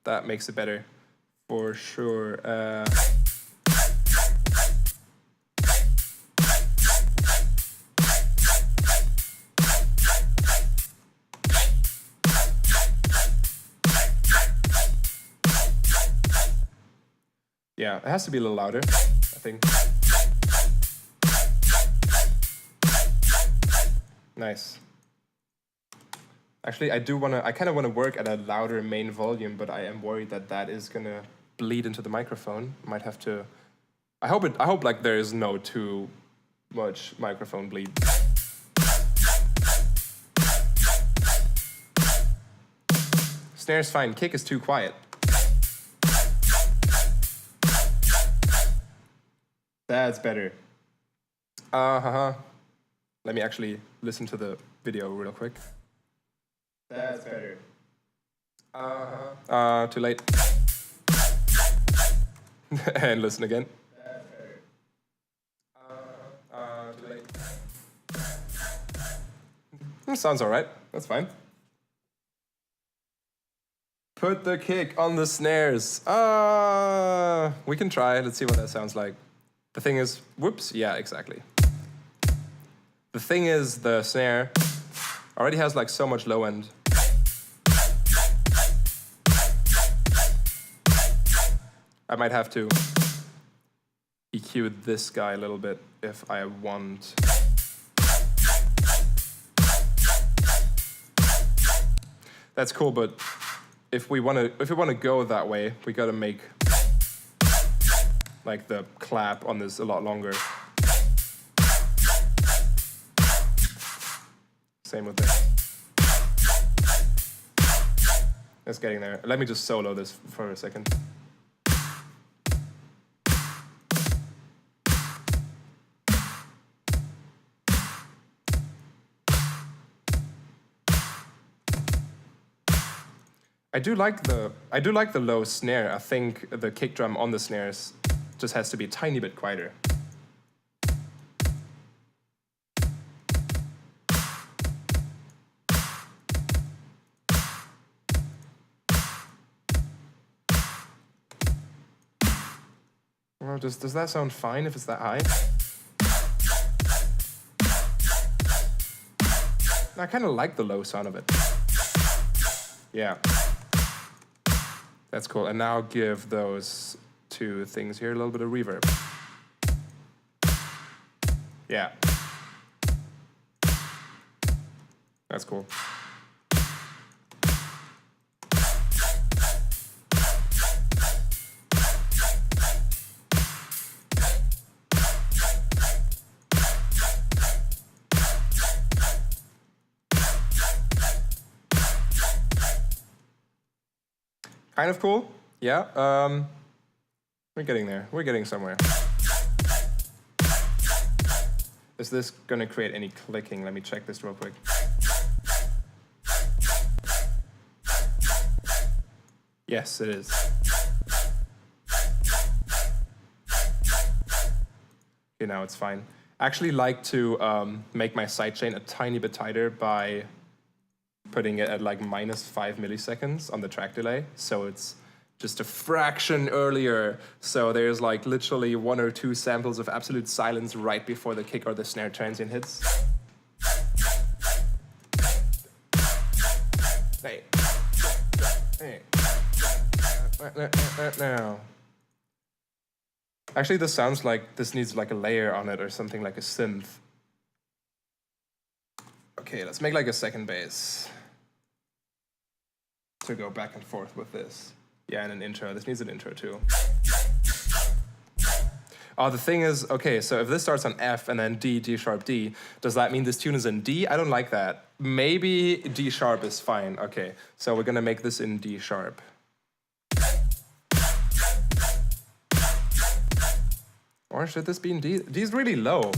That makes it better, for sure. Yeah, it has to be a little louder, I think. Nice. Actually, I kind of want to work at a louder main volume, but I am worried that that is gonna bleed into the microphone. Might have to. I hope like there is no too much microphone bleed. Snare's fine. Kick is too quiet. That's better. Let me actually listen to the video real quick. That's better. Too late. And listen again. That's better. Too late. Sounds alright. That's fine. Put the kick on the snares. We can try. Let's see what that sounds like. The thing is, whoops, yeah, exactly. The thing is, the snare already has like so much low end. I might have to EQ this guy a little bit if I want. That's cool, but if we want to go that way, we gotta make like the clap on this a lot longer. Same with this. It's getting there. Let me just solo this for a second. I do like the low snare. I think the kick drum on the snares just has to be a tiny bit quieter. Well, does that sound fine if it's that high? I kind of like the low sound of it. Yeah. That's cool. And now give those two things here a little bit of reverb. Yeah. That's cool. Kind of cool, yeah. We're getting there. We're getting somewhere. Is this gonna create any clicking? Let me check this real quick. Yes, it is. Okay, now it's fine. I actually like to make my sidechain a tiny bit tighter by putting it at like -5 milliseconds on the track delay, so it's just a fraction earlier. So there's like literally 1 or 2 samples of absolute silence right before the kick or the snare transient hits. Hey. Hey. Now. Actually, this sounds like this needs like a layer on it or something, like a synth. Okay, let's make like a second bass to go back and forth with this. Yeah, and an intro. This needs an intro too. Oh, the thing is, okay, so if this starts on F and then D, D sharp, D, does that mean this tune is in D? I don't like that. Maybe D sharp is fine. Okay, so we're gonna make this in D sharp. Or should this be in D? D is really low.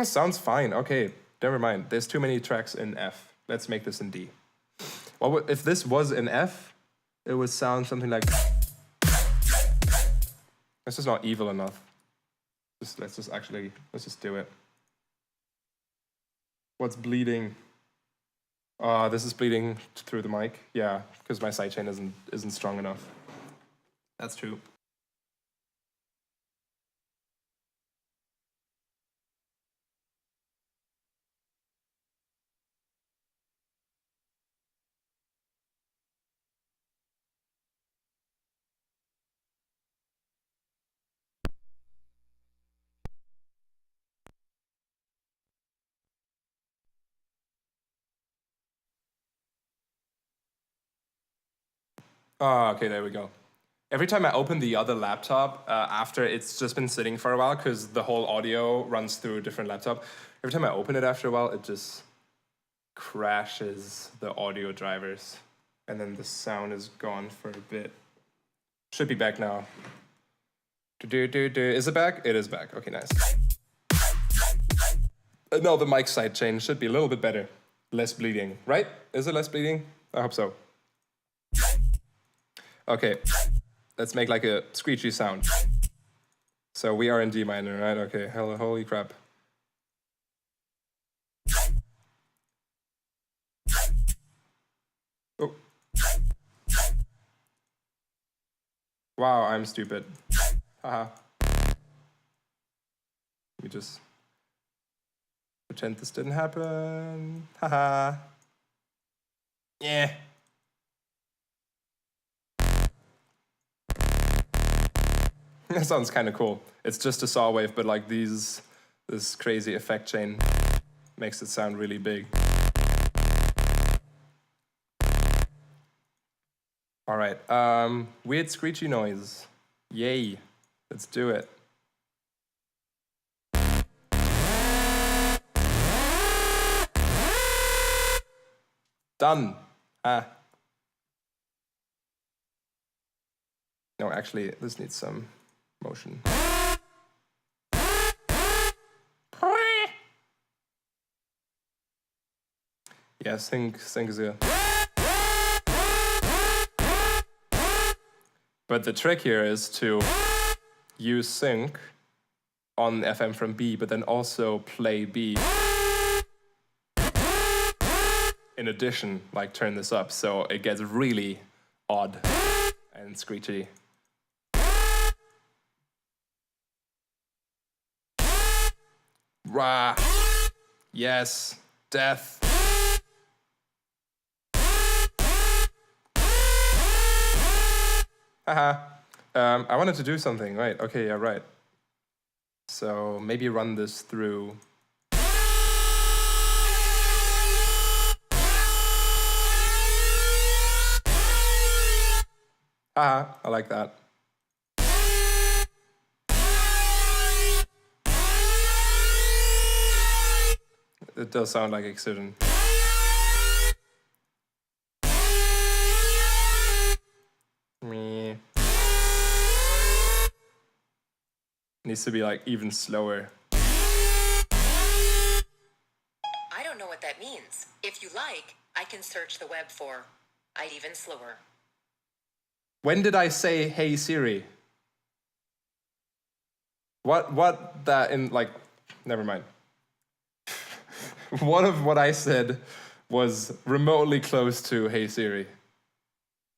Sounds fine. Okay, never mind. There's too many tracks in F. Let's make this in D. Well, if this was in F, it would sound something like... This is not evil enough. Let's just do it. What's bleeding? This is bleeding through the mic. Yeah, because my sidechain isn't strong enough. That's true. Okay, there we go. Every time I open the other laptop, after it's just been sitting for a while, because the whole audio runs through a different laptop, every time I open it after a while, it just crashes the audio drivers. And then the sound is gone for a bit. Should be back now. Is it back? It is back. Okay, nice. No, the mic sidechain should be a little bit better. Less bleeding, right? Is it less bleeding? I hope so. Okay, let's make like a screechy sound. So we are in D minor, right? Okay, holy crap. Oh. Wow, I'm stupid. Haha. Let me just pretend this didn't happen. Haha. Yeah. That sounds kind of cool. It's just a saw wave, but like this crazy effect chain makes it sound really big. All right, weird screechy noise. Yay, let's do it. Done. No, actually, this needs some motion. Yeah, sync is good. But the trick here is to use sync on FM from B, but then also play B. In addition, like turn this up so it gets really odd and screechy. Rah! Yes! Death! Haha! I wanted to do something, right? Okay, yeah, right. So maybe run this through. Haha! I like that. It does sound like excision. Me. Needs to be like even slower. I don't know what that means. If you like, I can search the web for I'd even slower. When did I say hey Siri? What that in like never mind. One of what I said was remotely close to hey Siri.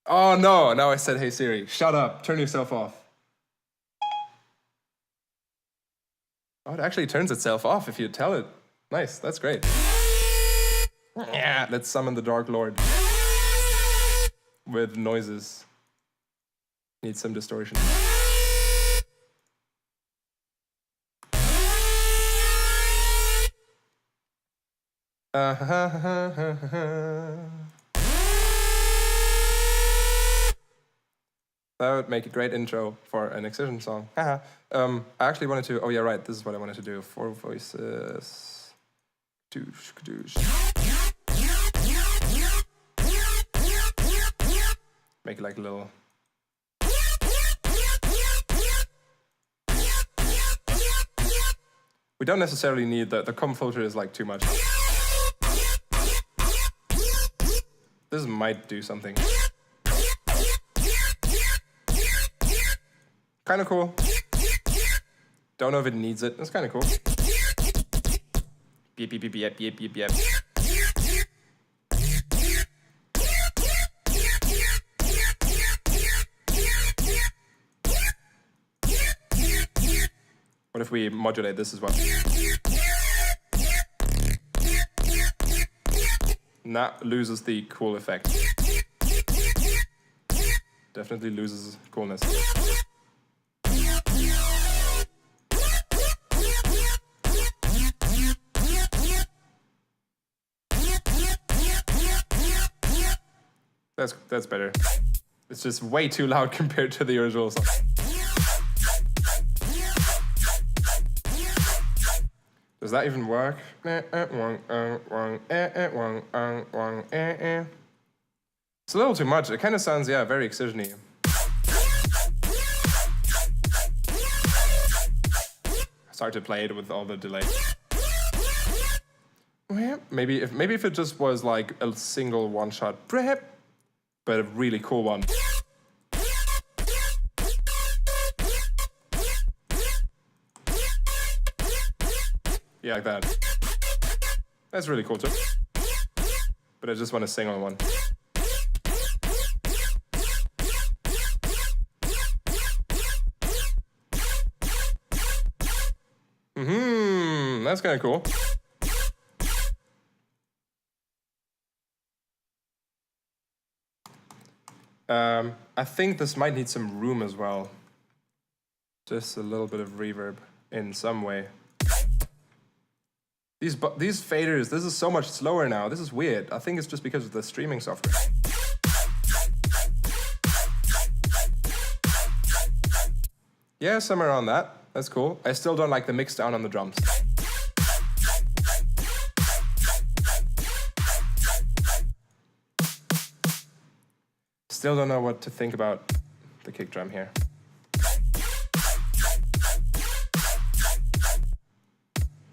Oh no, now I said hey Siri. Shut up, turn yourself off. Oh, it actually turns itself off if you tell it. Nice, that's great. Yeah, let's summon the Dark Lord. With noises. Needs some distortion. That would make a great intro for an excision song. I actually wanted to, oh yeah, right, this is what I wanted to do. 4 voices. Kadoosh, kadoosh. Make it like a little... We don't necessarily need the comb filter is like too much. This might do something. Kind of cool. Don't know if it needs it. It's kind of cool. Beep, beep, beep, beep, beep, beep, beep. What if we modulate this as well? Nah, loses the cool effect. Definitely loses coolness. That's better. It's just way too loud compared to the original song. Does that even work? It's a little too much. It kind of sounds, yeah, very Excision-y. It's hard to play it with all the delay. Maybe if it just was like a single one-shot, but a really cool one. Yeah, like that. That's really cool too. But I just want to sing on one. That's kind of cool. I think this might need some room as well. Just a little bit of reverb in some way. These faders, this is so much slower now. This is weird. I think it's just because of the streaming software. Yeah, somewhere around that. That's cool. I still don't like the mix down on the drums. Still don't know what to think about the kick drum here.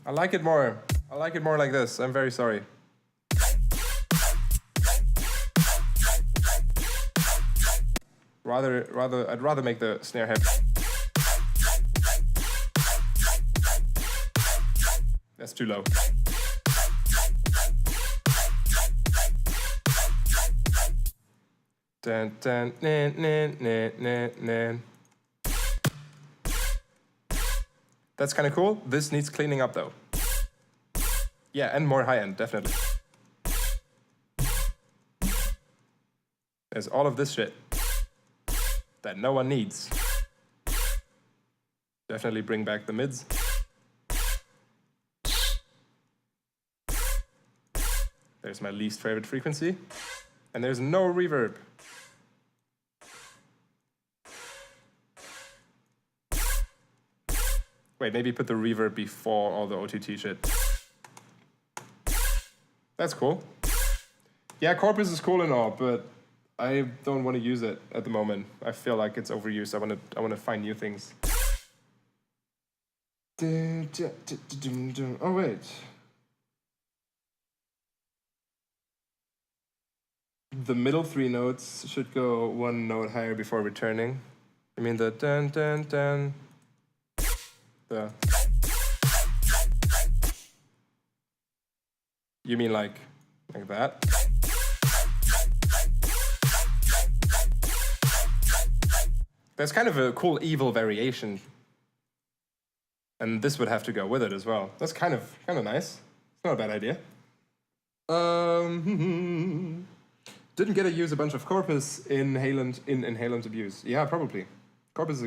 I like it more. I like it more like this. I'm very sorry. I'd rather make the snare heavy. That's too low. Dun, dun, nan, nan, nan, nan, nan. That's kind of cool. This needs cleaning up though. Yeah, and more high-end, definitely. There's all of this shit that no one needs. Definitely bring back the mids. There's my least favorite frequency. And there's no reverb. Wait, maybe put the reverb before all the OTT shit. That's cool. Yeah, Corpus is cool and all, but I don't want to use it at the moment. I feel like it's overused. I want to find new things. Oh wait. The middle three notes should go one note higher before returning. I mean the dun dun dun. The. You mean like that? That's kind of a cool evil variation. And this would have to go with it as well. That's kind of nice. It's not a bad idea. Didn't get to use a bunch of Corpus in Inhalant Abuse. Yeah, probably. Corpus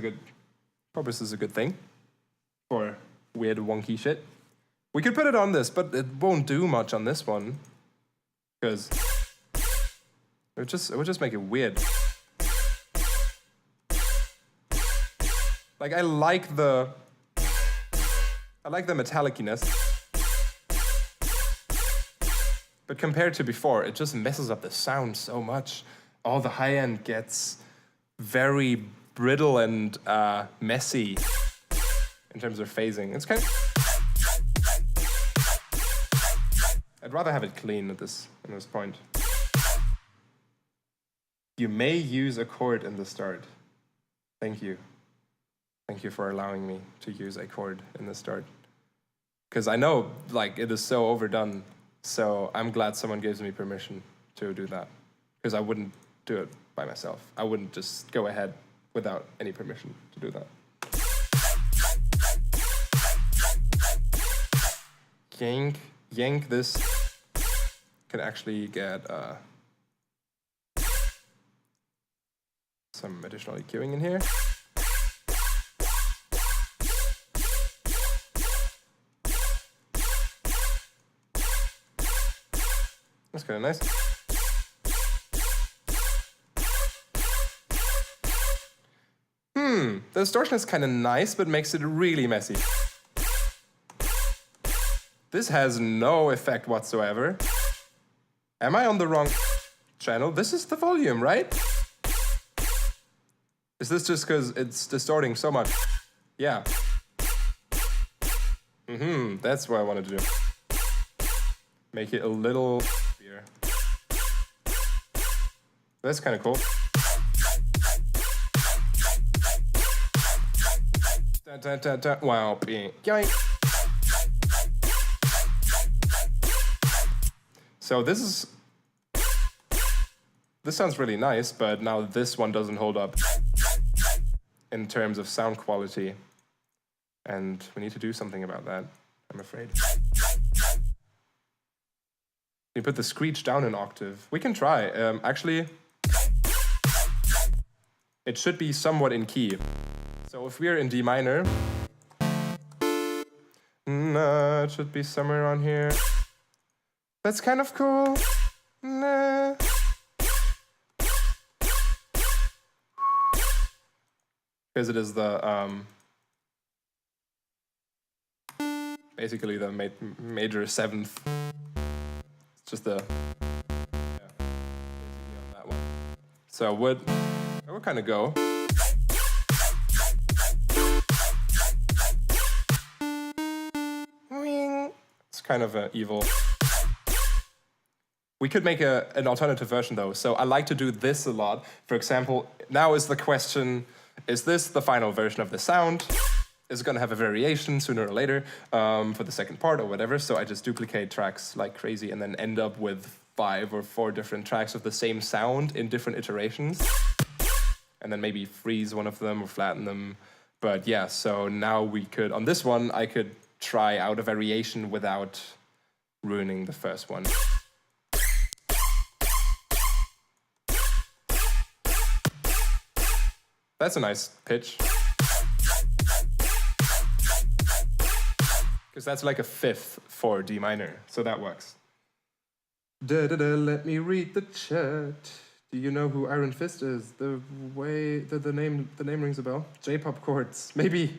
is a good thing for weird wonky shit. We could put it on this, but it won't do much on this one because it would just make it weird. Like I like the metalliciness, but compared to before, it just messes up the sound so much. All the high end gets very brittle and messy in terms of phasing. It's kind of. I'd rather have it clean at this point. You may use a chord in the start. Thank you. Thank you for allowing me to use a chord in the start. Because I know, like, it is so overdone, so I'm glad someone gives me permission to do that. Because I wouldn't do it by myself. I wouldn't just go ahead without any permission to do that. Yank this. Can actually get some additional EQing in here. That's kind of nice. The distortion is kind of nice, but makes it really messy. This has no effect whatsoever. Am I on the wrong channel? This is the volume, right? Is this just because it's distorting so much? Yeah. That's what I wanted to do. Make it a little heavier. That's kind of cool. Wow, yoink. So this sounds really nice, but now this one doesn't hold up in terms of sound quality. And we need to do something about that, I'm afraid. You put the screech down an octave. We can try. Actually, it should be somewhat in key. So if we're in D minor, it should be somewhere on here. That's kind of cool. Nah. Because it is the basically the major seventh. It's just the basically on that one. So would kind of go. It's kind of evil. We could make an alternative version though. So I like to do this a lot. For example, now is the question, is this the final version of the sound? Is it gonna have a variation sooner or later for the second part or whatever? So I just duplicate tracks like crazy and then end up with 5 or 4 different tracks of the same sound in different iterations. And then maybe freeze one of them or flatten them. But yeah, so now we could, on this one, I could try out a variation without ruining the first one. That's a nice pitch. Because that's like a 5th for D minor, so that works. Let me read the chat. Do you know who Iron Fist is? The name rings a bell. J-pop chords, maybe.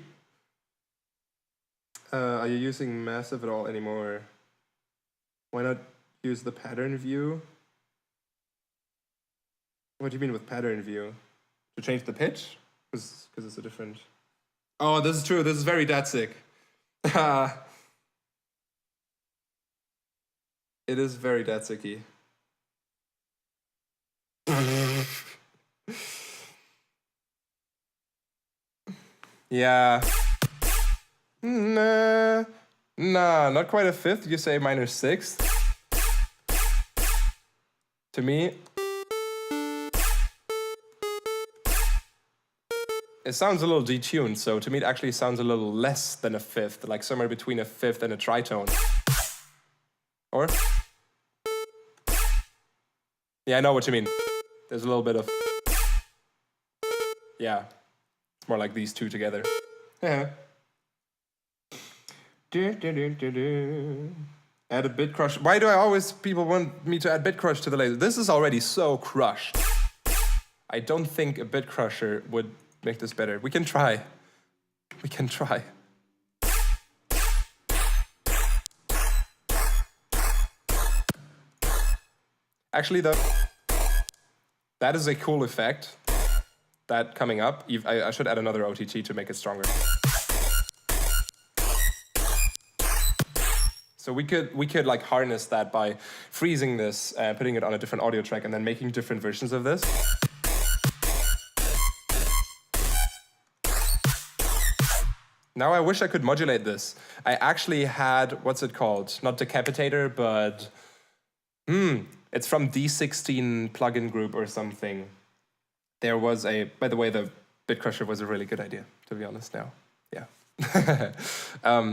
Are you using Massive at all anymore? Why not use the pattern view? What do you mean with pattern view? To change the pitch? Because it's a different... Oh, this is true. This is very Datsik. It is very Datsik-y. Yeah. Nah, not quite a 5th. You say minor 6th. To me, it sounds a little detuned, so to me it actually sounds a little less than a 5th, like somewhere between a 5th and a tritone. Or? Yeah, I know what you mean. There's a little bit of... Yeah. It's more like these two together. Yeah. Add a bit crush. Why do people want me to add bit crush to the laser? This is already so crushed. I don't think a bit crusher would make this better. We can try. We can try. Actually, though, that is a cool effect. That coming up. I should add another OTT to make it stronger. So we could like harness that by freezing this and putting it on a different audio track and then making different versions of this. Now I wish I could modulate this. I actually had, what's it called? Not Decapitator, but it's from D16 plugin group or something. There was by the way, the Bit Crusher was a really good idea, to be honest now. Yeah.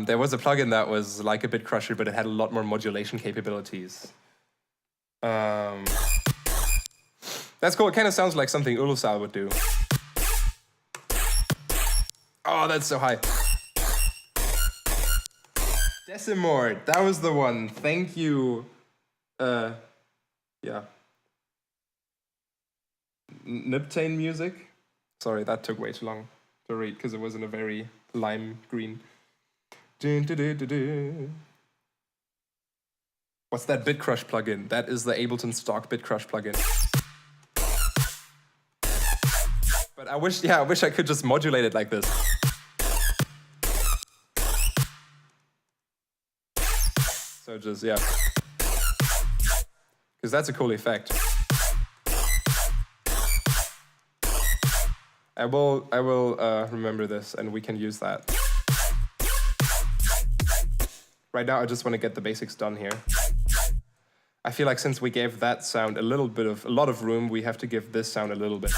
There was a plugin that was like a Bit Crusher, but it had a lot more modulation capabilities. That's cool. It kind of sounds like something Ulusal would do. Oh, that's so high. Decimort, that was the one. Thank you. Yeah. Niptane music. Sorry, that took way too long to read because it was in a very lime green. What's that BitCrush plugin? That is the Ableton stock BitCrush plugin. But I wish I could just modulate it like this. So just, yeah. Because that's a cool effect. I will remember this and we can use that. Right now I just want to get the basics done here. I feel like since we gave that sound a lot of room, we have to give this sound a little bit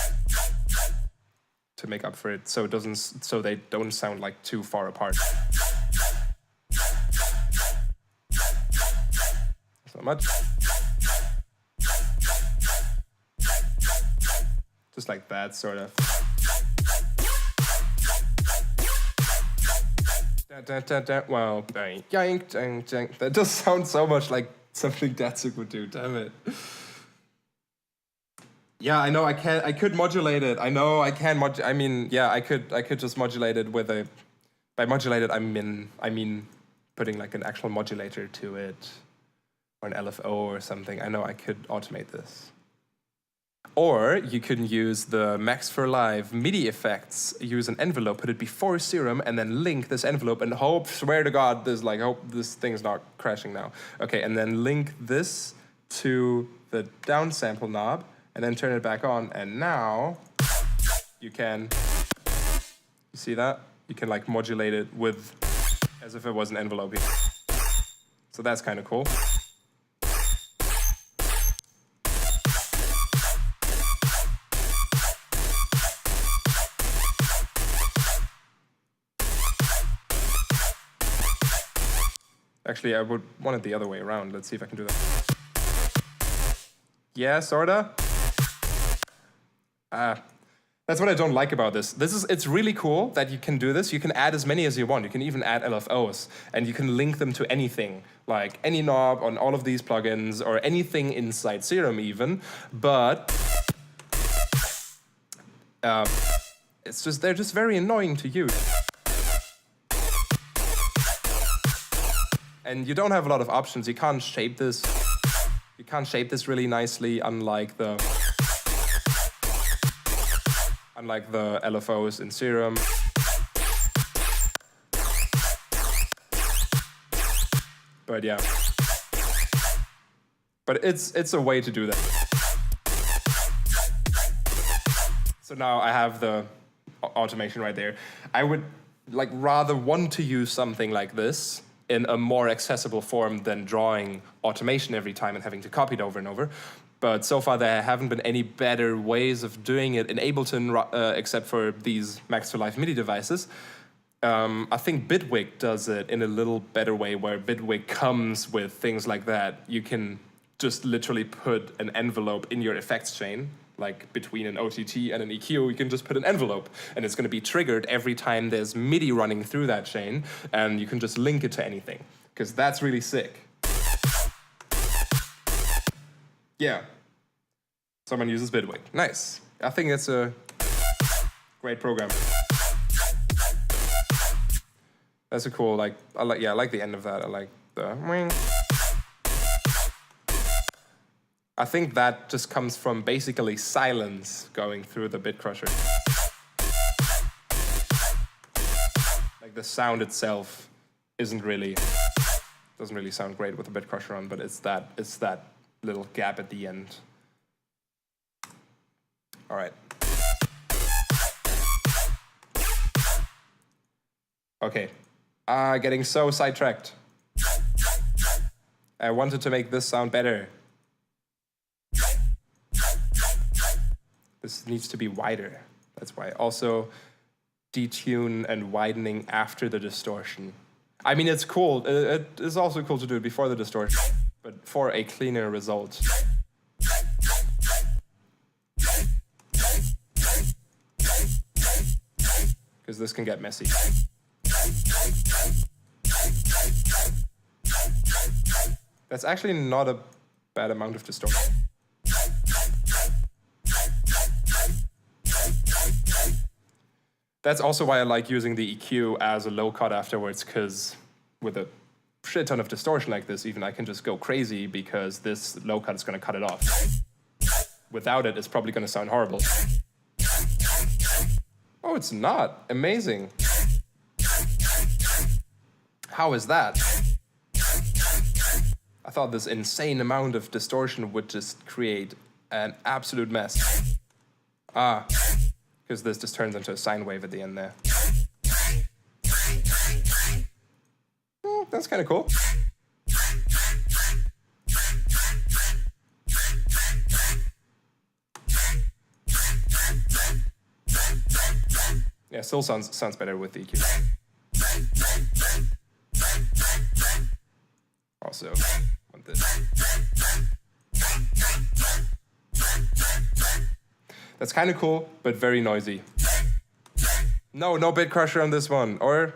to make up for it, so they don't sound like too far apart. So much. Just like that, sort of. Wow, bang, yank, dang, dang. That does sound so much like something Datsuk would do, damn it. Yeah, I know I could modulate it. I know I can I mean, yeah, I could just modulate it with a, by modulate it I mean putting like an actual modulator to it or an LFO or something. I know I could automate this. Or you can use the Max for Live MIDI effects, use an envelope, put it before Serum, and then link this envelope and swear to God, hope this thing's not crashing now. Okay, and then link this to the downsample knob, and then turn it back on, and now you see that? You can like modulate it with, as if it was an envelope here. So that's kind of cool. Actually, I would want it the other way around. Let's see if I can do that. Yeah, sorta. That's what I don't like about this. It's really cool that you can do this. You can add as many as you want. You can even add LFOs, and you can link them to anything, like any knob on all of these plugins, or anything inside Serum even. But they're just very annoying to use. And you don't have a lot of options. You can't shape this. You can't shape this really nicely, unlike the LFOs in Serum. But yeah. But it's a way to do that. So now I have the automation right there. I would rather want to use something like this in a more accessible form than drawing automation every time and having to copy it over and over. But so far there haven't been any better ways of doing it in Ableton except for these Max for Live MIDI devices. I think Bitwig does it in a little better way, where Bitwig comes with things like that. You can just literally put an envelope in your effects chain, like between an OTT and an EQ, you can just put an envelope, and it's going to be triggered every time there's MIDI running through that chain, and you can just link it to anything, because that's really sick. Yeah. Someone uses Bitwig. Nice. I think it's a great program. That's a cool, I like the end of that. I like the wing. I think that just comes from basically silence going through the Bit Crusher. Like the sound itself doesn't really sound great with the Bit Crusher on, but it's that little gap at the end. All right. Okay. Getting so sidetracked. I wanted to make this sound better. This needs to be wider. That's why. Also, detune and widening after the distortion. I mean, it's cool. It is also cool to do it before the distortion, but for a cleaner result. Because this can get messy. That's actually not a bad amount of distortion. That's also why I like using the EQ as a low cut afterwards, because with a shit ton of distortion like this, even I can just go crazy because this low cut is going to cut it off. Without it, it's probably going to sound horrible. Oh, it's not. Amazing. How is that? I thought this insane amount of distortion would just create an absolute mess. Because this just turns into a sine wave at the end there. That's kind of cool. Yeah, still sounds better with the EQ. Also, want this. That's kind of cool, but very noisy. No bit crusher on this one. Or,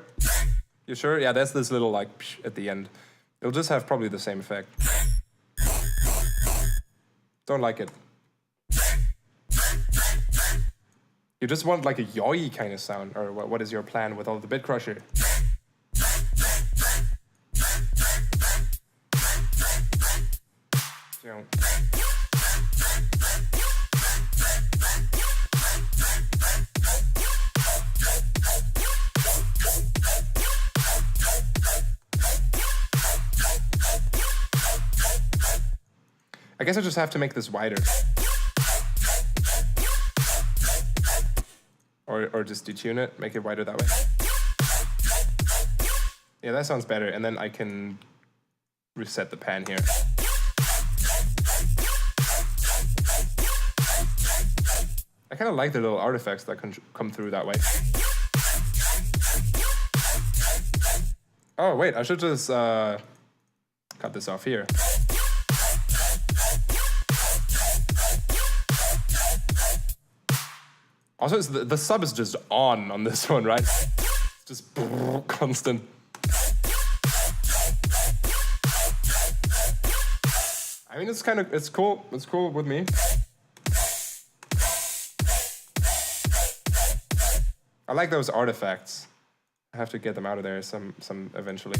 you sure? Yeah, that's this little like psh at the end. It'll just have probably the same effect. Don't like it. You just want like a yoy kind of sound, or what is your plan with all the bit crusher? So. I guess I just have to make this wider. Or just detune it, make it wider that way. Yeah, that sounds better. And then I can reset the pan here. I kind of like the little artifacts that can come through that way. Oh, wait, I should just cut this off here. Also, the sub is just on this one, right? Just constant. I mean, it's cool. It's cool with me. I like those artifacts. I have to get them out of there some eventually.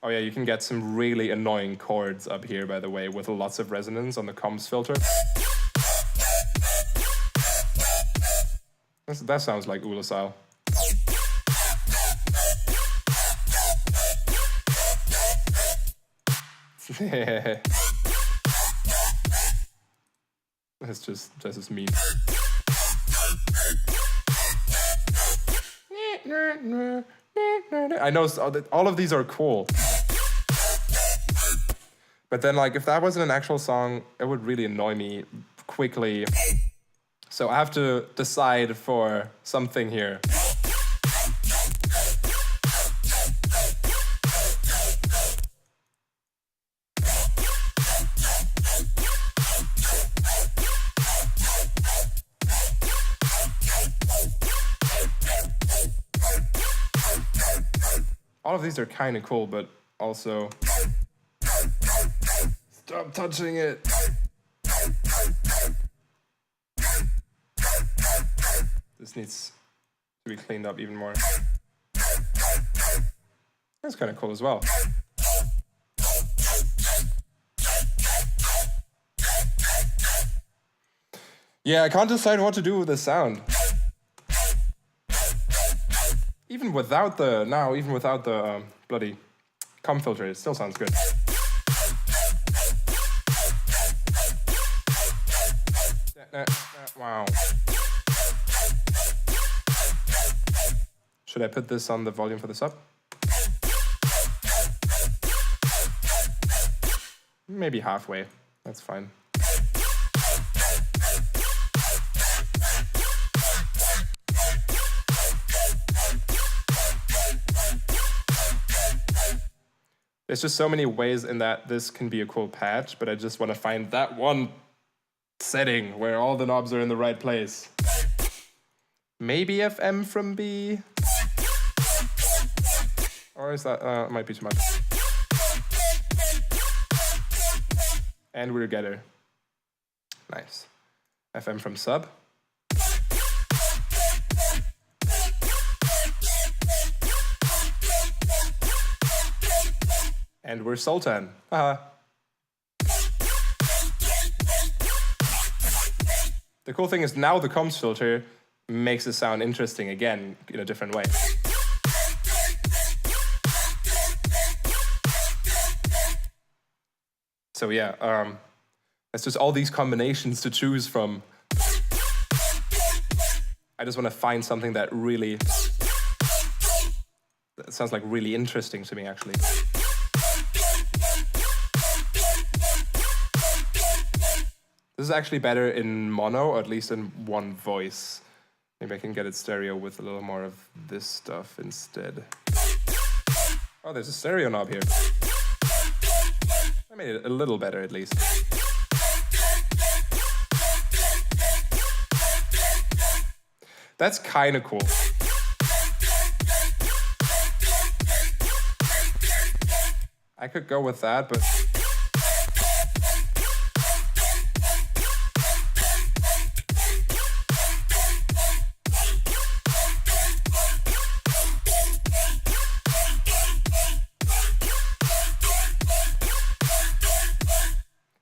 Oh yeah, you can get some really annoying chords up here, by the way, with lots of resonance on the comms filter. That sounds like Ula style. That's just me. I know all of these are cool. But then, like, if that wasn't an actual song, it would really annoy me quickly. So I have to decide for something here. All of these are kind of cool, but also... Stop touching it. This needs to be cleaned up even more. That's kind of cool as well. Yeah, I can't decide what to do with this sound. Even without the bloody comb filter, it still sounds good. Wow. Should I put this on the volume for the sub? Maybe halfway. That's fine. There's just so many ways in that this can be a cool patch, but I just want to find that one setting where all the knobs are in the right place. Maybe FM from B? Or is that, it might be too much. And we're getter. Nice. FM from sub. And we're Sultan. Haha. The cool thing is now the comms filter makes it sound interesting again in a different way. So yeah, it's just all these combinations to choose from. I just want to find something that sounds like really interesting to me, actually. This is actually better in mono, or at least in one voice. Maybe I can get it stereo with a little more of this stuff instead. Oh, there's a stereo knob here. I made it a little better, at least. That's kind of cool. I could go with that, but...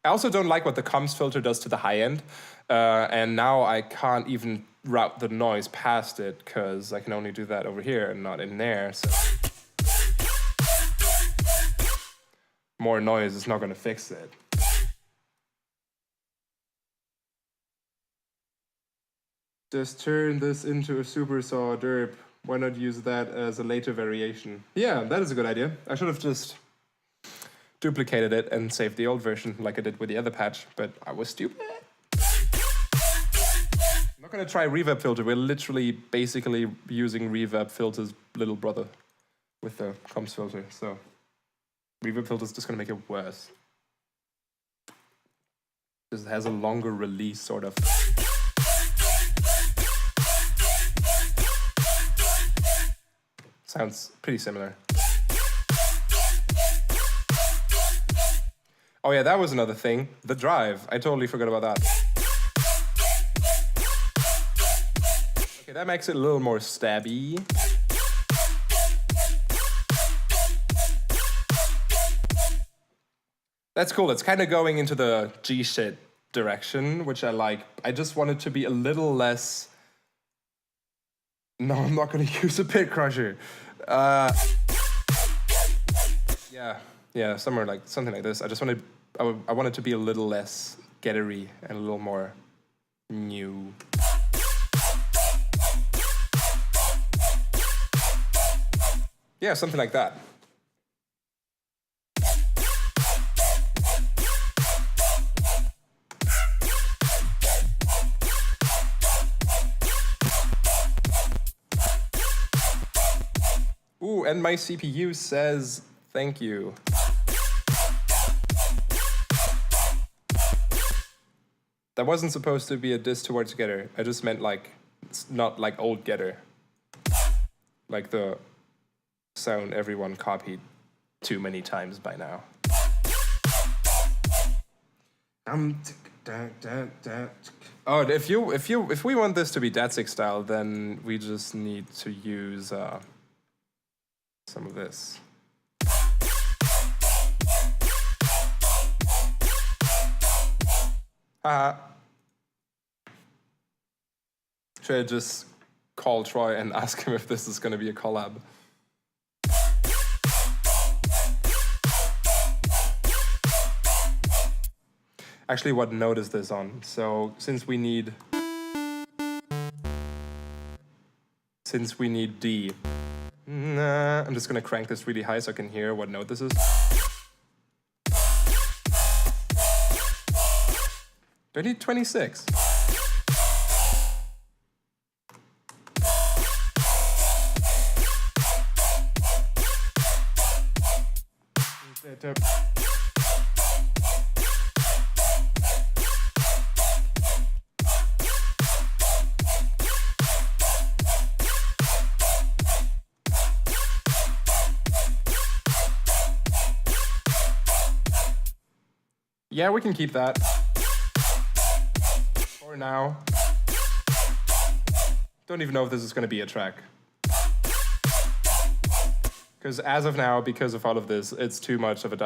I also don't like what the comms filter does to the high end, and now I can't even route the noise past it because I can only do that over here and not in there. So more noise is not going to fix it. Just turn this into a super saw derp. Why not use that as a later variation? Yeah, that is a good idea. I should have just duplicated it and saved the old version like I did with the other patch, but I was stupid. I'm not gonna try reverb filter. We're literally basically using reverb filter's little brother with the comms filter, so reverb filter's just gonna make it worse. Just has a longer release, sort of. Sounds pretty similar. Oh yeah, that was another thing. The drive. I totally forgot about that. Okay, that makes it a little more stabby. That's cool. It's kind of going into the G shit direction, which I like. I just want it to be a little less... No, I'm not going to use a pit crusher. Yeah, something like this. I want it to be a little less gettery and a little more new. Yeah, something like that. Ooh, and my CPU says thank you. That wasn't supposed to be a diss towards Getter. I just meant like, not like old Getter. Like the sound everyone copied too many times by now. Oh, if we want this to be Datsik style, then we just need to use some of this. Should I just call Troy and ask him if this is going to be a collab? Actually, what note is this on? So, since we need since we need D. I'm just gonna crank this really high so I can hear what note this is. Do I need 26? Yeah, we can keep that. For now. Don't even know if this is going to be a track. Because as of now, because of all of this, it's too much of a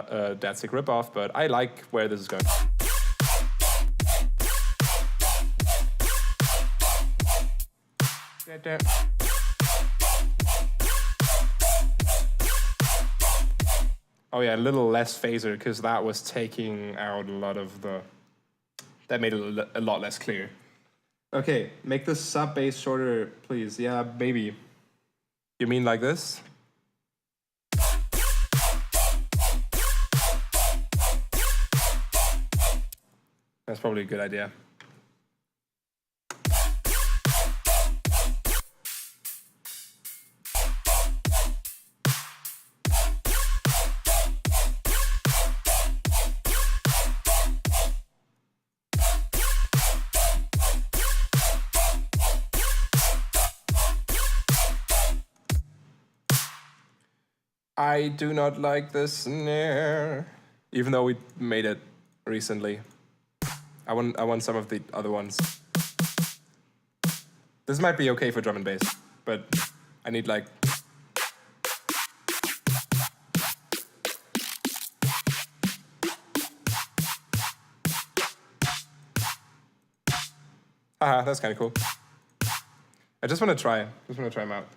Datsik ripoff, but I like where this is going. Oh yeah, a little less phaser, because that was taking out a lot of the... That made it a lot less clear. Okay, make the sub bass shorter, please. Yeah, maybe. You mean like this? That's probably a good idea. I do not like this snare, even though we made it recently. I want some of the other ones. This might be okay for drum and bass, but I need like... Haha, that's kind of cool. I just want to try them out.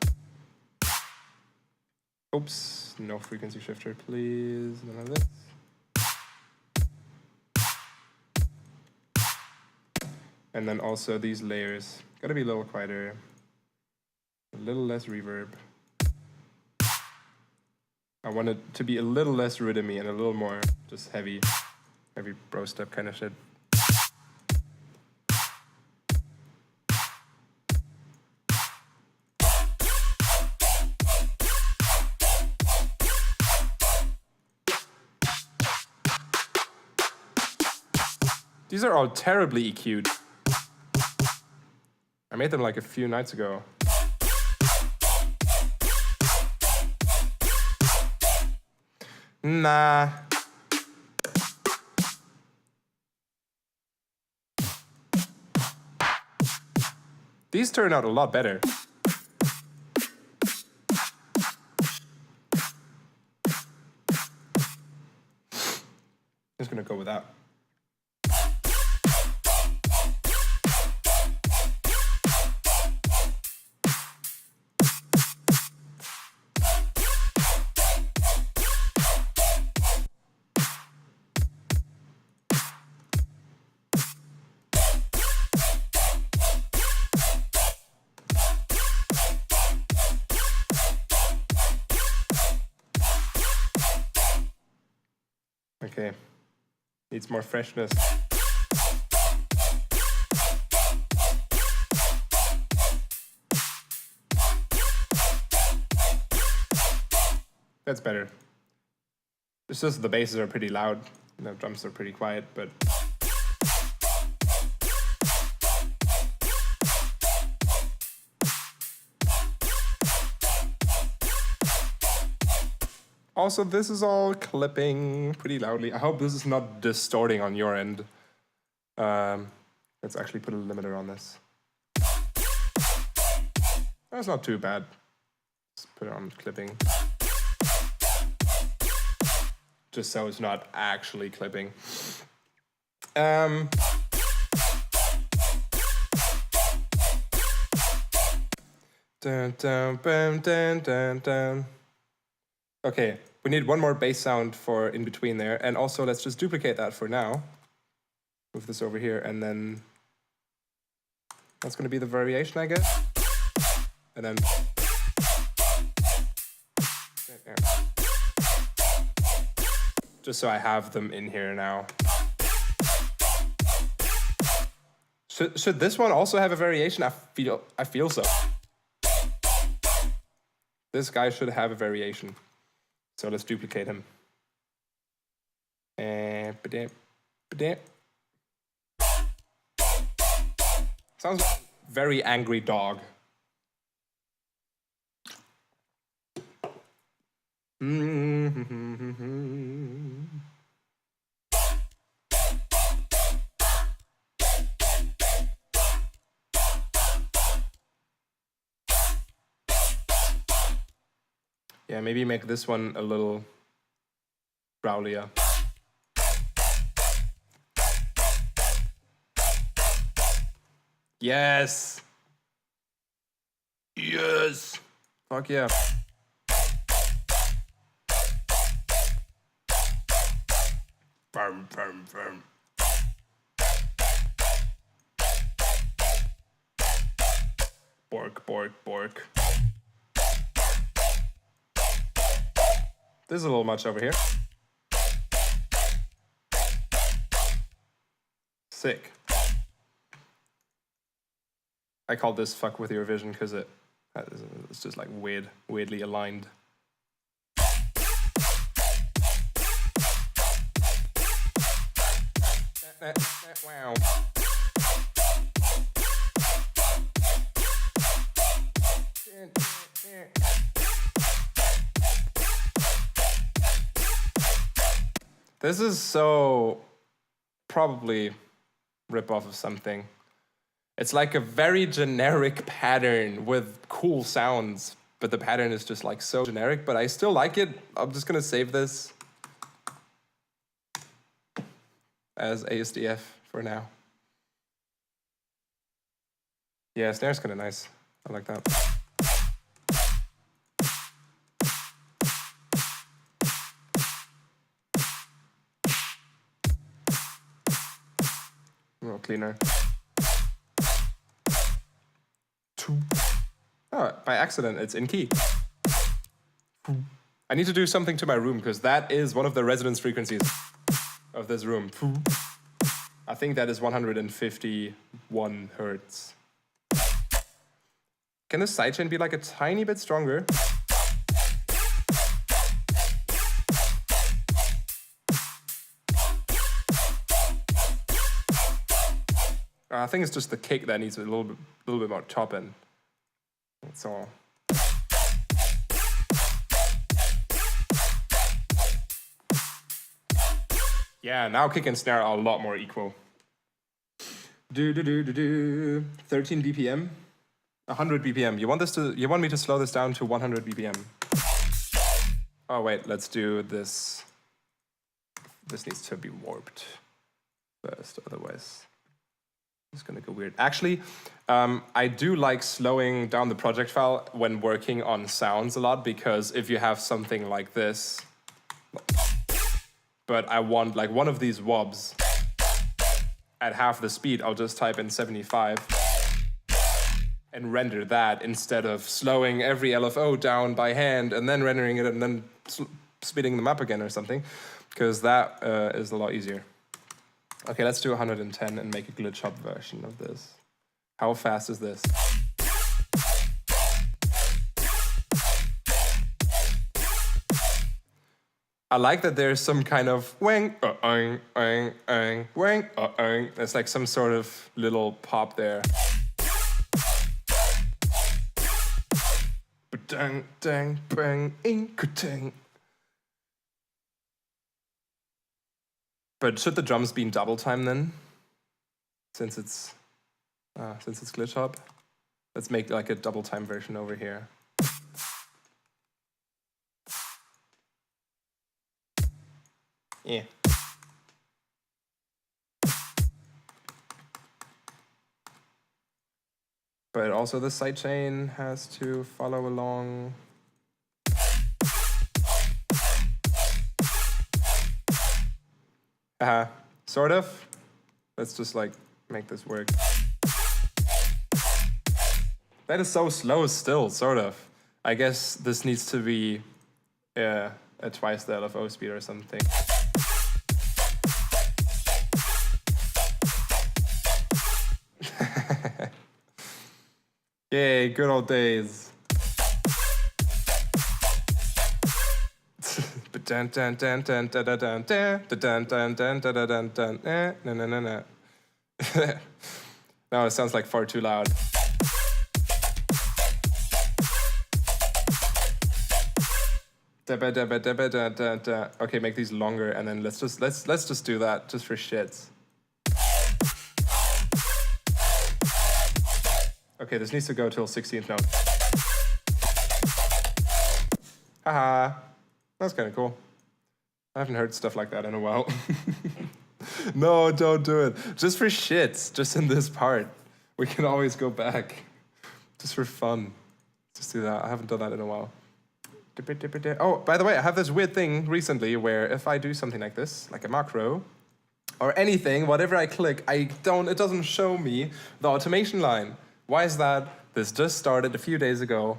Oops, no frequency shifter, please. None of this. And then also these layers. Gotta be a little quieter. A little less reverb. I want it to be a little less rhythmy and a little more just heavy bro step kind of shit. These are all terribly EQ'd. I made them like a few nights ago. Nah. These turn out a lot better. Just gonna go with that. Okay, needs more freshness. That's better. It's just the basses are pretty loud, and the drums are pretty quiet, but... Also, this is all clipping pretty loudly. I hope this is not distorting on your end. Let's actually put a limiter on this. That's not too bad. Let's put it on clipping. Just so it's not actually clipping. Dun, dun, dun, dun, dun, dun. Okay, we need one more bass sound for in between there, and also let's just duplicate that for now. Move this over here, and then that's gonna be the variation, I guess. and then just so I have them in here now. Should this one also have a variation? I feel so. This guy should have a variation. So let's duplicate him. Sounds like a very angry dog. Yeah, maybe make this one a little growlier. Yes! Yes! Fuck yeah. Firm, firm, firm. Bork, bork, bork. This is a little much over here. Sick. I call this fuck with your vision because it's just like weirdly aligned. Wow. This is so probably rip off of something. It's like a very generic pattern with cool sounds, but the pattern is just like so generic, but I still like it. I'm just gonna save this as ASDF for now. Yeah, snare's kinda nice. I like that. A little cleaner. Oh, by accident, it's in key. I need to do something to my room because that is one of the resonance frequencies of this room. I think that is 151 hertz. Can the sidechain be like a tiny bit stronger? I think it's just the kick that needs a little bit more top end. That's all. Yeah, now kick and snare are a lot more equal. 13 BPM, 100 BPM. You want me to slow this down to 100 BPM? Oh wait, let's do this. This needs to be warped first, otherwise it's gonna go weird. Actually, I do like slowing down the project file when working on sounds a lot, because if you have something like this, but I want like one of these wobs at half the speed, I'll just type in 75 and render that instead of slowing every LFO down by hand and then rendering it and then speeding them up again or something, because that is a lot easier. Okay, let's do 110 and make a glitch hop version of this. How fast is this? I like that there's some kind of wang, wang, wang, there's like some sort of little pop there. Dang, dang, bang, dang. But should the drums be in double time then? Since it's glitch hop, let's make like a double time version over here. Yeah. But also the sidechain has to follow along. Sort of. Let's just like make this work. That is so slow still, sort of. I guess this needs to be at twice the LFO speed or something. Yay, good old days. Dun dun dun dun dun dun dun dun dun dun dun dun. No no no no. No, it sounds like far too loud. Okay, make these longer, and then let's just do that just for shits. Okay, this needs to go till 16th note. Haha, that's kind of cool. I haven't heard stuff like that in a while. No, don't do it. Just for shits, just in this part. We can always go back. Just for fun. Just do that. I haven't done that in a while. Oh, by the way, I have this weird thing recently where if I do something like this, like a macro, or anything, whatever I click, it doesn't show me the automation line. Why is that? This just started a few days ago.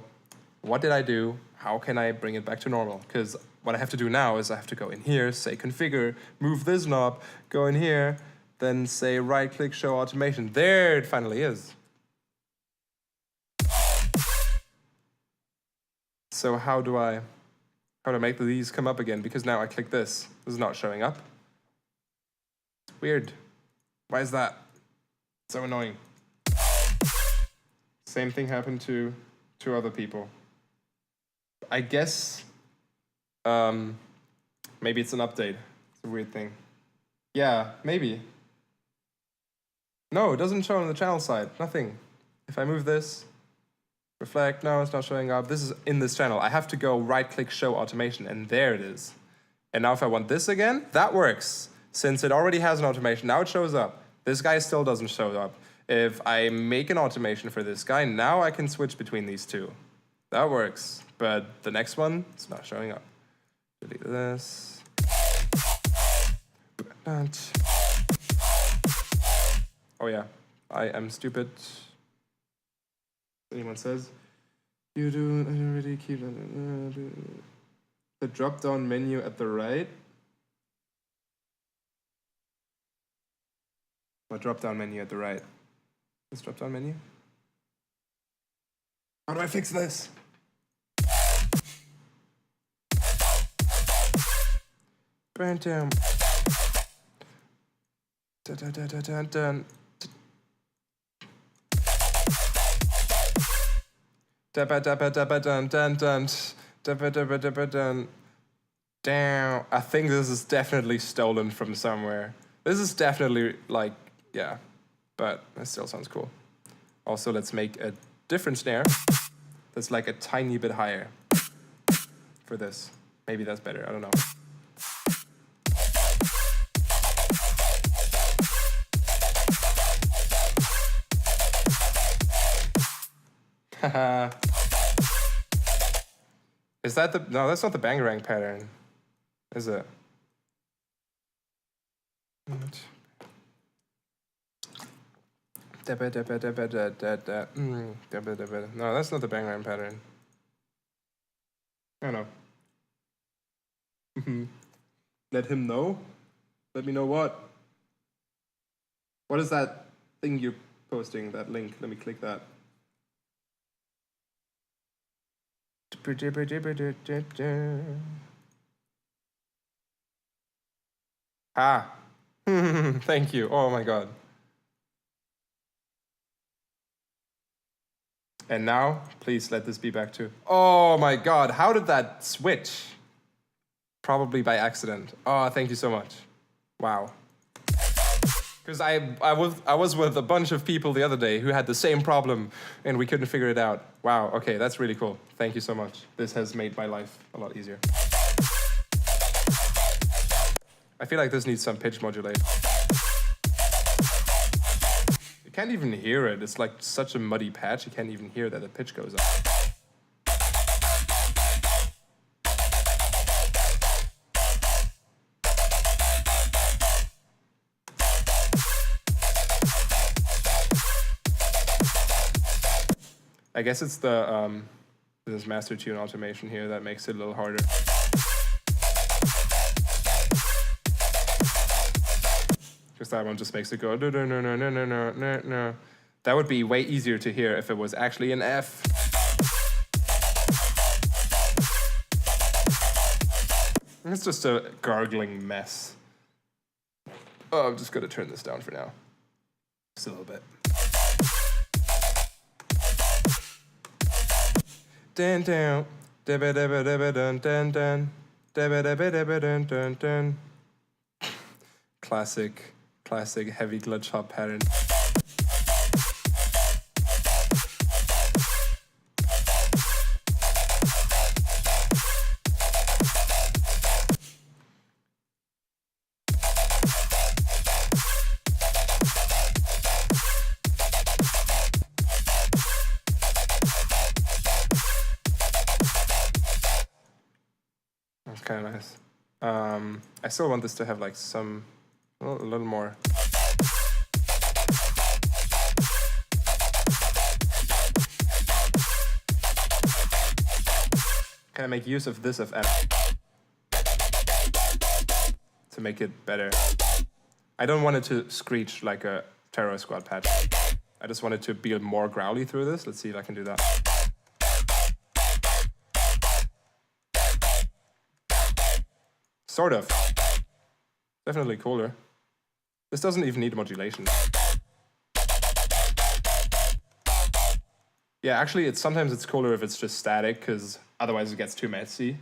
What did I do? How can I bring it back to normal? Because what I have to do now is I have to go in here, say configure, move this knob, go in here, then say right click, show automation. There it finally is. So how do I make these come up again? Because now I click this. This is not showing up. It's weird. Why is that? So annoying. Same thing happened to two other people. I guess maybe it's an update. It's a weird thing. Yeah, maybe. No, it doesn't show on the channel side. Nothing. If I move this, reflect, no, it's not showing up. This is in this channel. I have to go right-click show automation, and there it is. And now if I want this again, that works. Since it already has an automation, now it shows up. This guy still doesn't show up. If I make an automation for this guy, now I can switch between these two. That works. But the next one, it's not showing up. Delete this. Oh yeah, I am stupid. Anyone says, you do really keep the drop-down menu at the right. What drop-down menu at the right? This drop-down menu? How do I fix this? Bantam. Dun dun dun dun dun dun. Dabba dabba dabba dun dun dun. Dabba dabba dabba dun. Damn. I think this is definitely stolen from somewhere. This is definitely like, yeah. But it still sounds cool. Also, let's make a different snare that's like a tiny bit higher for this. Maybe that's better, I don't know. Haha. Is that the, no, that's not the bangarang pattern, is it? No, that's not the bangarang pattern. I don't know. Let him know? Let me know what? What is that thing you're posting, that link? Let me click that. Ah. Thank you. Oh my god. And now, please let this be back to... Oh my god, how did that switch? Probably by accident. Oh, thank you so much. Wow. Because I was with a bunch of people the other day who had the same problem and we couldn't figure it out. Wow, okay, that's really cool. Thank you so much. This has made my life a lot easier. I feel like this needs some pitch modulate. You can't even hear it. It's like such a muddy patch, you can't even hear that the pitch goes up. I guess it's the this master tune automation here that makes it a little harder. Because that one just makes it go no no no no no no no no no. That would be way easier to hear if it was actually an F. It's just a gargling mess. Oh, I'm just gonna turn this down for now. Just a little bit. Dun dun, dun dun dun dun, dun dun dun. Classic heavy glitch hop pattern. That's kind of nice. I still want this to have like some, a little more. Can I make use of this FM to make it better? I don't want it to screech like a Terror Squad patch. I just want it to be more growly through this. Let's see if I can do that. Sort of. Definitely cooler. This doesn't even need modulation. Yeah, actually, sometimes it's cooler if it's just static, because otherwise it gets too messy.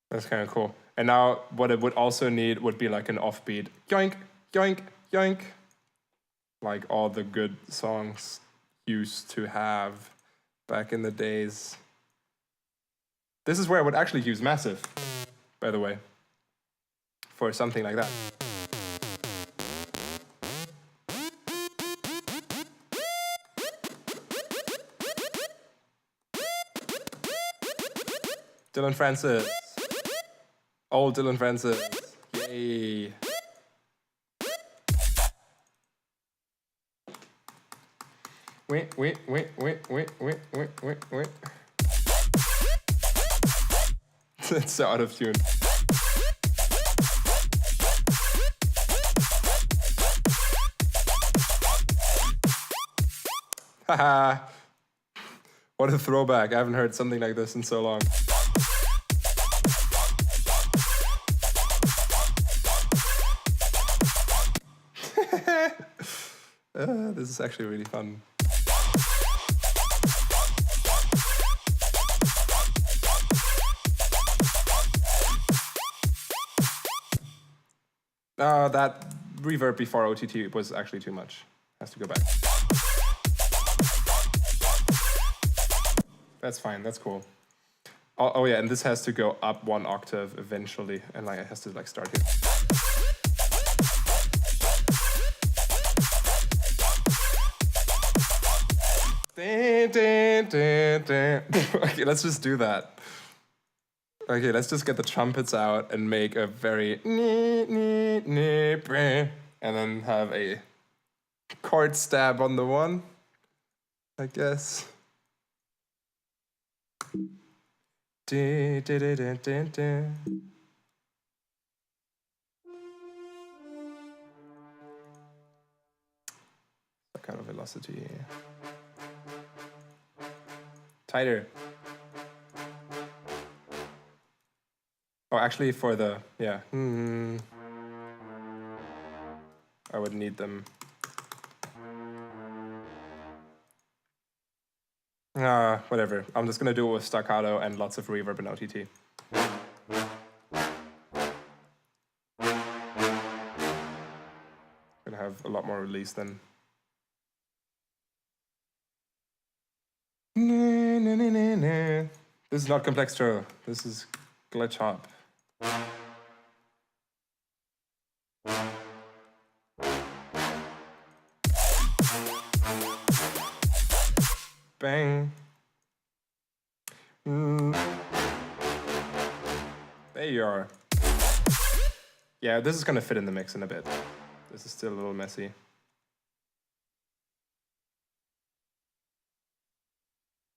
That's kind of cool. And now what it would also need would be like an offbeat yoink, yoink, yoink. Like all the good songs used to have back in the days. This is where I would actually use Massive, by the way, for something like that. Dylan Francis. Old Dylan Francis. Yay. Wait. It's so out of tune. Haha. What a throwback. I haven't heard something like this in so long. This is actually really fun. That reverb before OTT was actually too much. Has to go back. That's fine, that's cool. Oh yeah, and this has to go up 1 octave eventually, and like it has to like start here. Okay, let's just do that. Okay, let's just get the trumpets out and make a very and then have a chord stab on the one, I guess. That kind of velocity. Tighter. Oh, actually for the, yeah. I would need them. Whatever. I'm just gonna do it with staccato and lots of reverb and OTT. Gonna have a lot more release then. This is not Complextro. This is Glitch Hop. Bang. There you are. Yeah, this is gonna fit in the mix in a bit. This is still a little messy.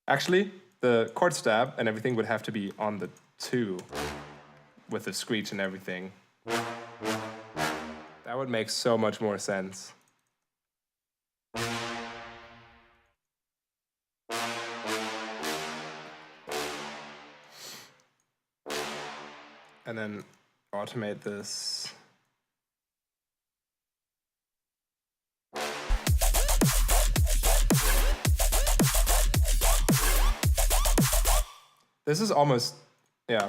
Actually, the chord stab and everything would have to be on the 2 with the screech and everything. That would make so much more sense. And then automate this. This is almost, yeah.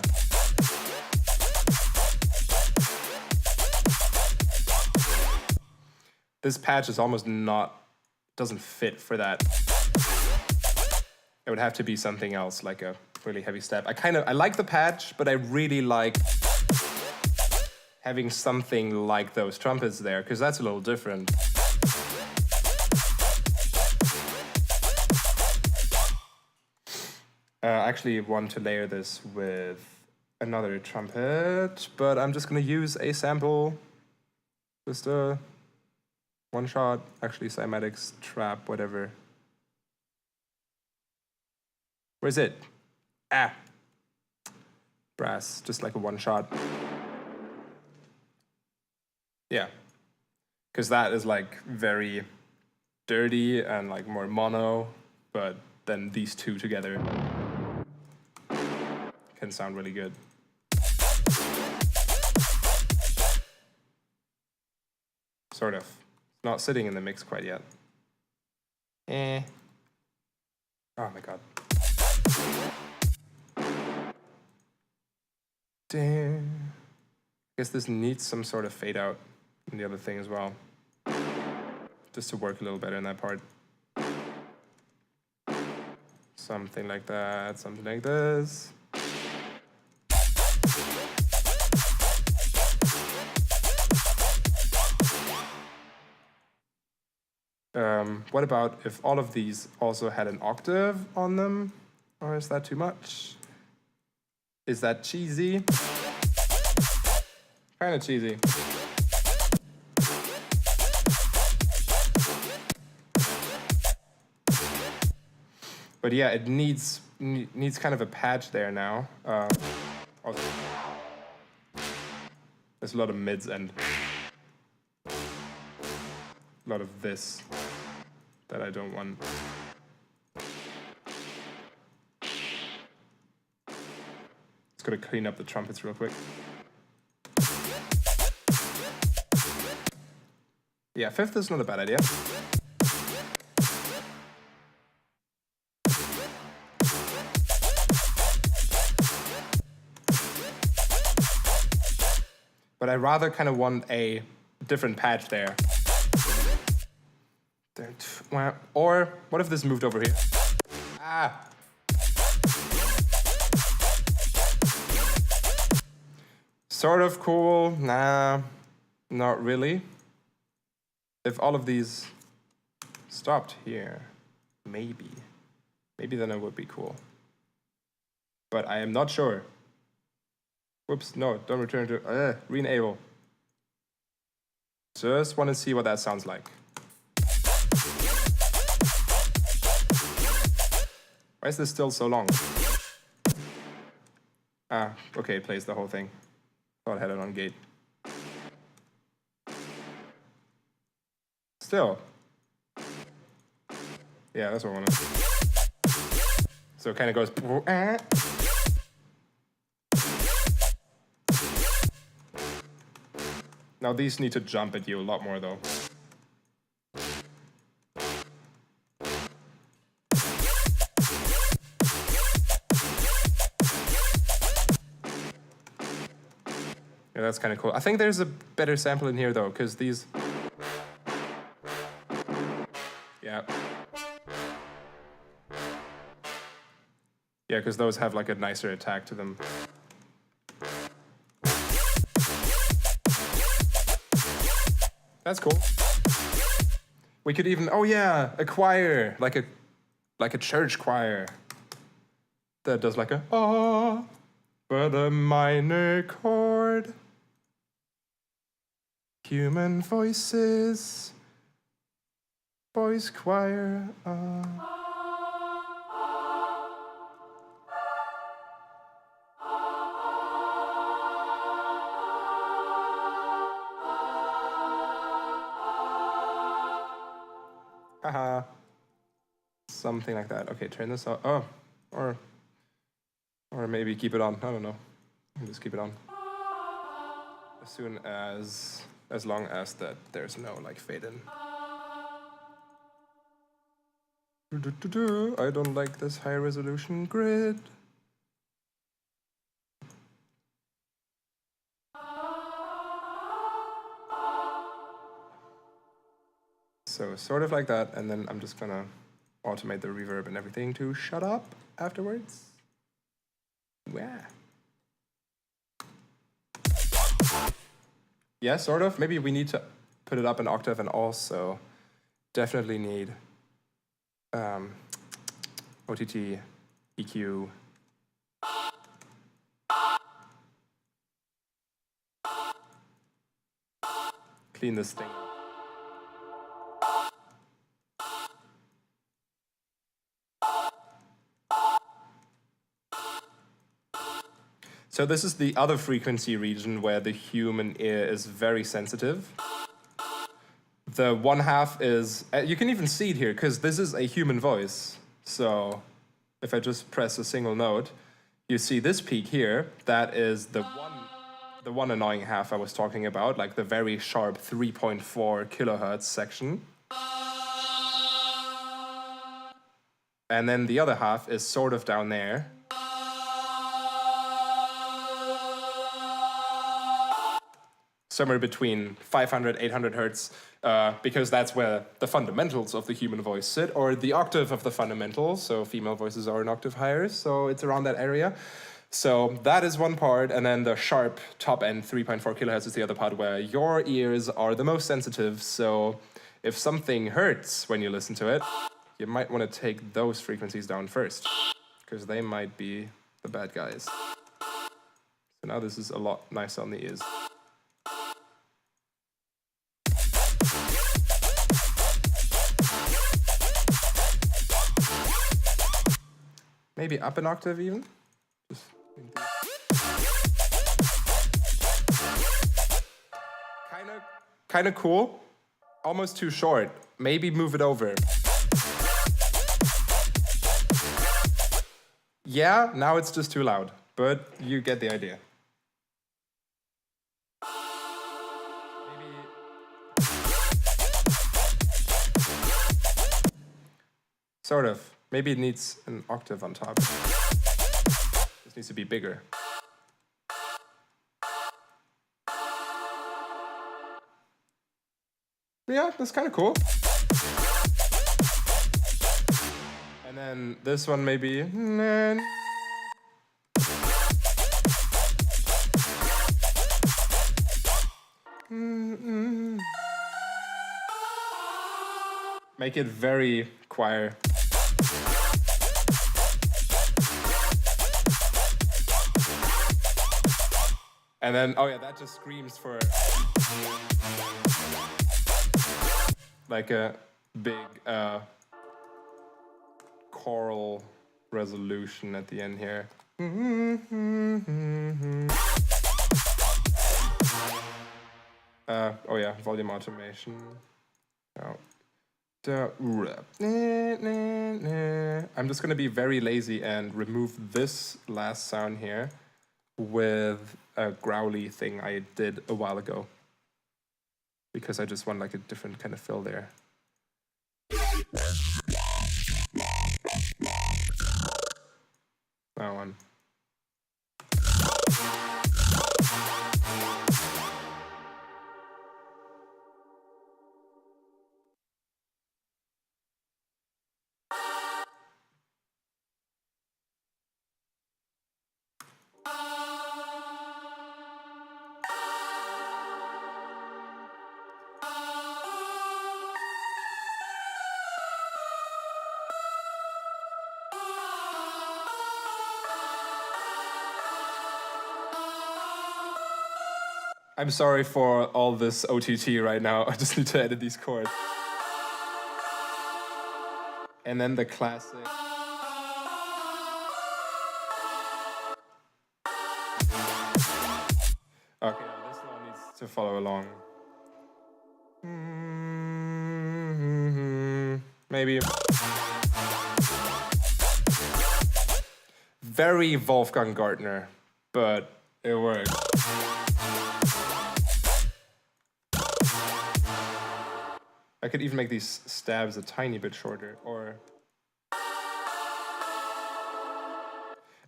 This patch is almost doesn't fit for that. It would have to be something else, like a really heavy step. I like the patch, but I really like having something like those trumpets there, because that's a little different. I actually want to layer this with another trumpet, but I'm just gonna use a sample, just a one shot, actually cymatics, trap, whatever. Where's it? Ah, brass, just like a one shot. Yeah, because that is like very dirty and like more mono, but then these two together can sound really good. Sort of. Not sitting in the mix quite yet. Oh my god. Damn. I guess this needs some sort of fade out in the other thing as well. Just to work a little better in that part. Something like that, something like this. What about if all of these also had an octave on them? Or is that too much? Is that cheesy? Kind of cheesy. But yeah, it needs kind of a patch there now. Also, there's a lot of mids and a lot of this that I don't want. Just gotta clean up the trumpets real quick. Yeah, fifth is not a bad idea. But I rather kind of want a different patch there. Or what if this moved over here? Ah. Sort of cool. Nah, not really. If all of these stopped here, maybe then it would be cool. But I am not sure. Whoops, no, don't return to, re-enable. Just want to see what that sounds like. Why is this still so long? Ah, okay, it plays the whole thing. Thought I had it on gate. Still. Yeah, that's what I wanted. So it kind of goes. Now these need to jump at you a lot more though. Yeah, that's kind of cool. I think there's a better sample in here though, because these... Yeah. Yeah, because those have like a nicer attack to them. That's cool. We could even, oh yeah, a choir, like a church choir that does like a but a minor chord. Human voices, boys choir. Haha. Something like that. Okay, turn this off. Oh, or maybe keep it on. I don't know. Just keep it on. As long as that there's no like fade in. I don't like this high resolution grid. So sort of like that, and then I'm just gonna automate the reverb and everything to shut up afterwards. Yeah. Yeah, sort of. Maybe we need to put it up an octave, and also definitely need OTT, EQ. Clean this thing up. So this is the other frequency region where the human ear is very sensitive. The 1/2 is, you can even see it here, because this is a human voice. So if I just press a single note, you see this peak here, that is the one annoying half I was talking about, like the very sharp 3.4 kilohertz section. And then the other half is sort of down there. Somewhere between 500, 800 hertz, because that's where the fundamentals of the human voice sit, or the octave of the fundamentals, so female voices are an octave higher, so it's around that area. So that is one part, and then the sharp top end 3.4 kilohertz is the other part where your ears are the most sensitive, so if something hurts when you listen to it, you might want to take those frequencies down first, because they might be the bad guys. So now this is a lot nicer on the ears. Maybe up an octave even? Just kinda cool. Almost too short. Maybe move it over. Yeah, now it's just too loud, but you get the idea. Maybe... Sort of. Maybe it needs an octave on top. This needs to be bigger. Yeah, that's kind of cool. And then this one maybe... Make it very choir. And then, oh yeah, that just screams for like a big choral resolution at the end here. Oh yeah, volume automation. Oh. I'm just gonna be very lazy and remove this last sound here with a growly thing I did a while ago, because I just want like a different kind of fill there. That one. I'm sorry for all this OTT right now. I just need to edit these chords. And then the classic. Okay, now this one needs to follow along. Maybe. Very Wolfgang Gartner, but it worked. I could even make these stabs a tiny bit shorter, or...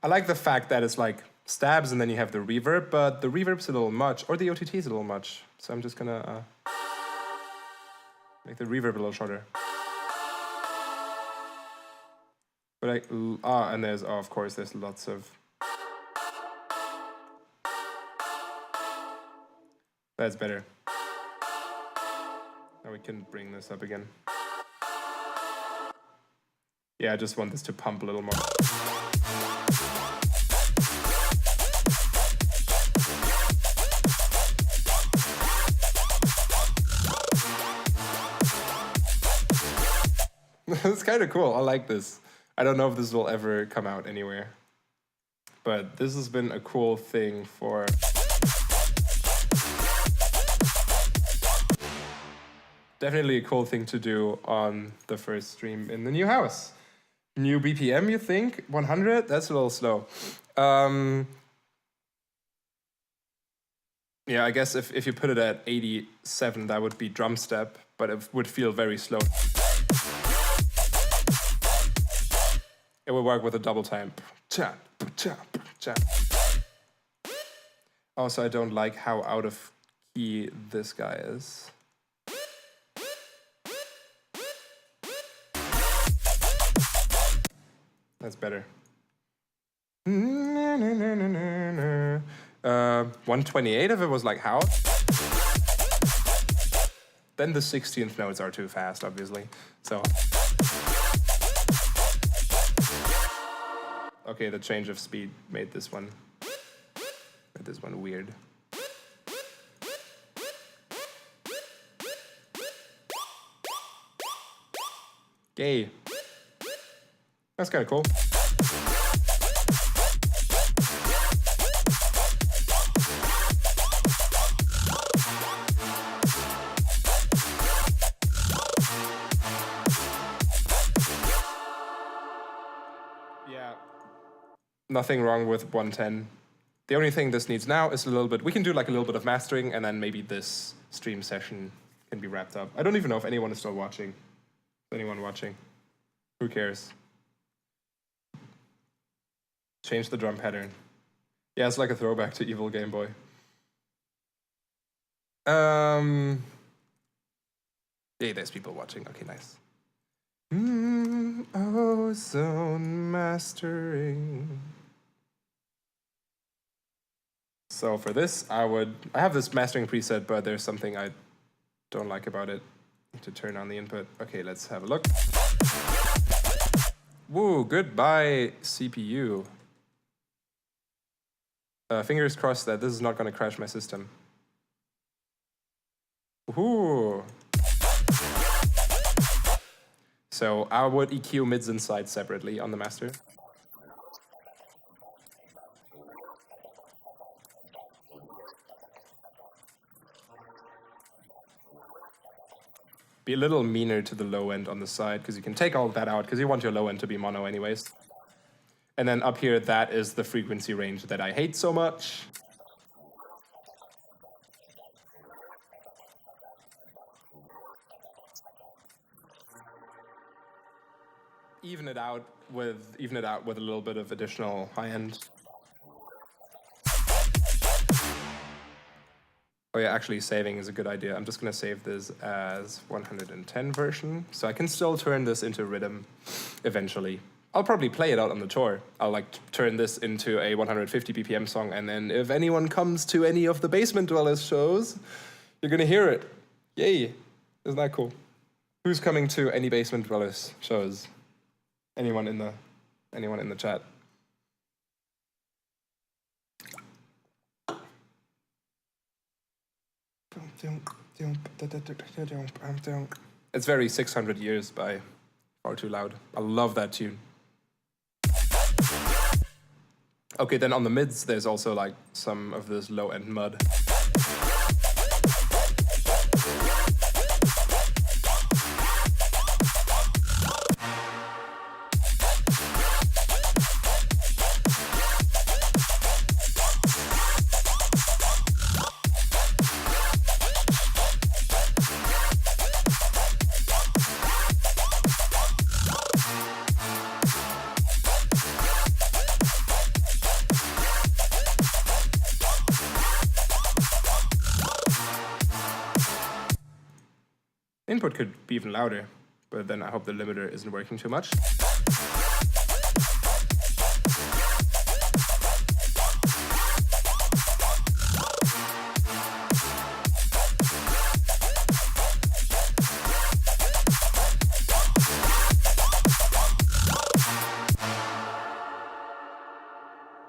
I like the fact that it's like stabs and then you have the reverb, but the reverb's a little much, or the OTT is a little much. So I'm just gonna make the reverb a little shorter. But and there's, of course, there's lots of... That's better. Now we can bring this up again. Yeah, I just want this to pump a little more. It's kind of cool. I like this. I don't know if this will ever come out anywhere, but this has been a cool thing for... Definitely a cool thing to do on the first stream in the new house. New BPM, you think? 100? That's a little slow. Yeah, I guess if you put it at 87, that would be drum step, but it would feel very slow. It will work with a double time. Also, I don't like how out of key this guy is. That's better. 128 if it was like how? Then the 16th notes are too fast, obviously. So. Okay, the change of speed made this one weird. Gay. That's kind of cool. Yeah. Nothing wrong with 110. The only thing this needs now is a little bit... We can do like a little bit of mastering, and then maybe this stream session can be wrapped up. I don't even know if anyone is still watching. Is anyone watching? Who cares? Change the drum pattern. Yeah, it's like a throwback to Evil Game Boy. Yeah, there's people watching. Okay, nice. Ozone mastering. So for this, I have this mastering preset, but there's something I don't like about it. To turn on the input. Okay, let's have a look. Woo, goodbye, CPU. Fingers crossed that this is not going to crash my system. Woohoo! So I would EQ mids and sides separately on the master. Be a little meaner to the low end on the side, because you can take all of that out, because you want your low end to be mono anyways. And then up here, that is the frequency range that I hate so much. Even it out with a little bit of additional high end. Oh yeah, actually saving is a good idea. I'm just gonna save this as 110 version, so I can still turn this into rhythm eventually. I'll probably play it out on the tour. I'll like turn this into a 150 BPM song, and then if anyone comes to any of the Basement Dwellers shows, you're gonna hear it. Yay! Isn't that cool? Who's coming to any Basement Dwellers shows? Anyone in the chat? It's very 600 Years by Far Too Loud. I love that tune. Okay, then on the mids, there's also like some of this low-end mud. Input could be even louder, but then I hope the limiter isn't working too much.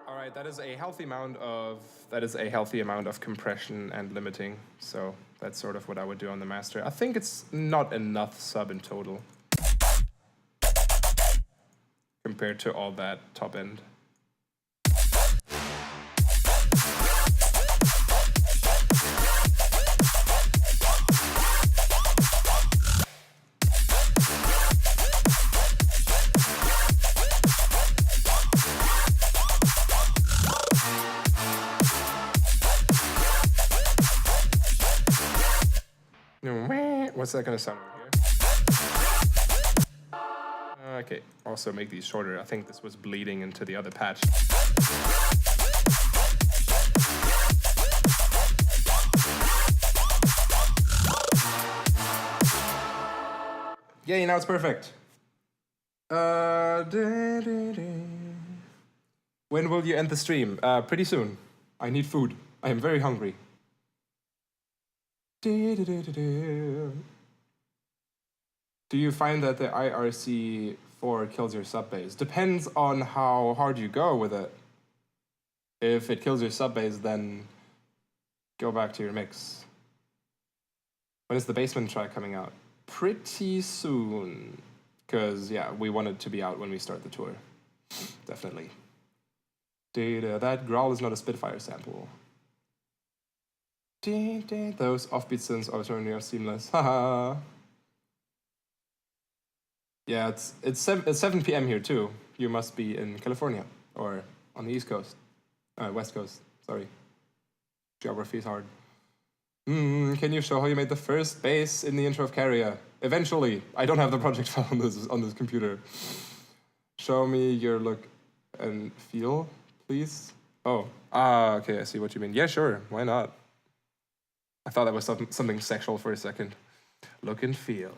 All right, that is a healthy amount of compression and limiting. So that's sort of what I would do on the master. I think it's not enough sub in total compared to all that top end. What's that gonna sound like here? Okay, also make these shorter. I think this was bleeding into the other patch. Yay, now it's perfect. When will you end the stream? Pretty soon. I need food. I am very hungry. Do you find that the IRC4 kills your sub base? Depends on how hard you go with it. If it kills your sub base, then go back to your mix. When is the basement track coming out? Pretty soon. Because, yeah, we want it to be out when we start the tour. Definitely. That growl is not a Spitfire sample. Those offbeat synths are seamless. Haha. Yeah, it's 7 p.m. here too. You must be in California or on the East Coast, West Coast. Sorry, geography is hard. Can you show how you made the first bass in the intro of Carrier? Eventually, I don't have the project file on this computer. Show me your look and feel, please. Oh, okay, I see what you mean. Yeah, sure, why not? I thought that was something sexual for a second. Look and feel.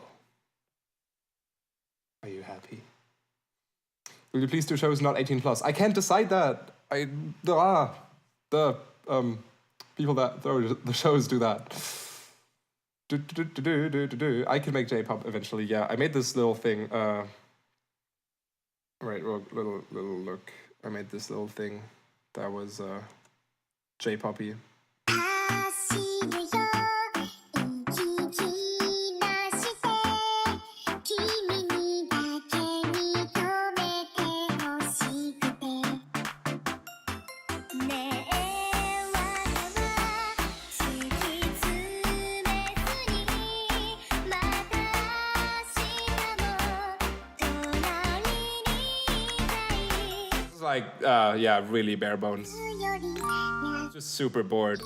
Are you happy? Will you please do shows not 18+? I can't decide that. The people that throw the shows do that. I can make J-pop eventually. Yeah, I made this little thing. Right, well, little look. I made this little thing that was J-poppy. Like, yeah, really bare bones. Just super bored.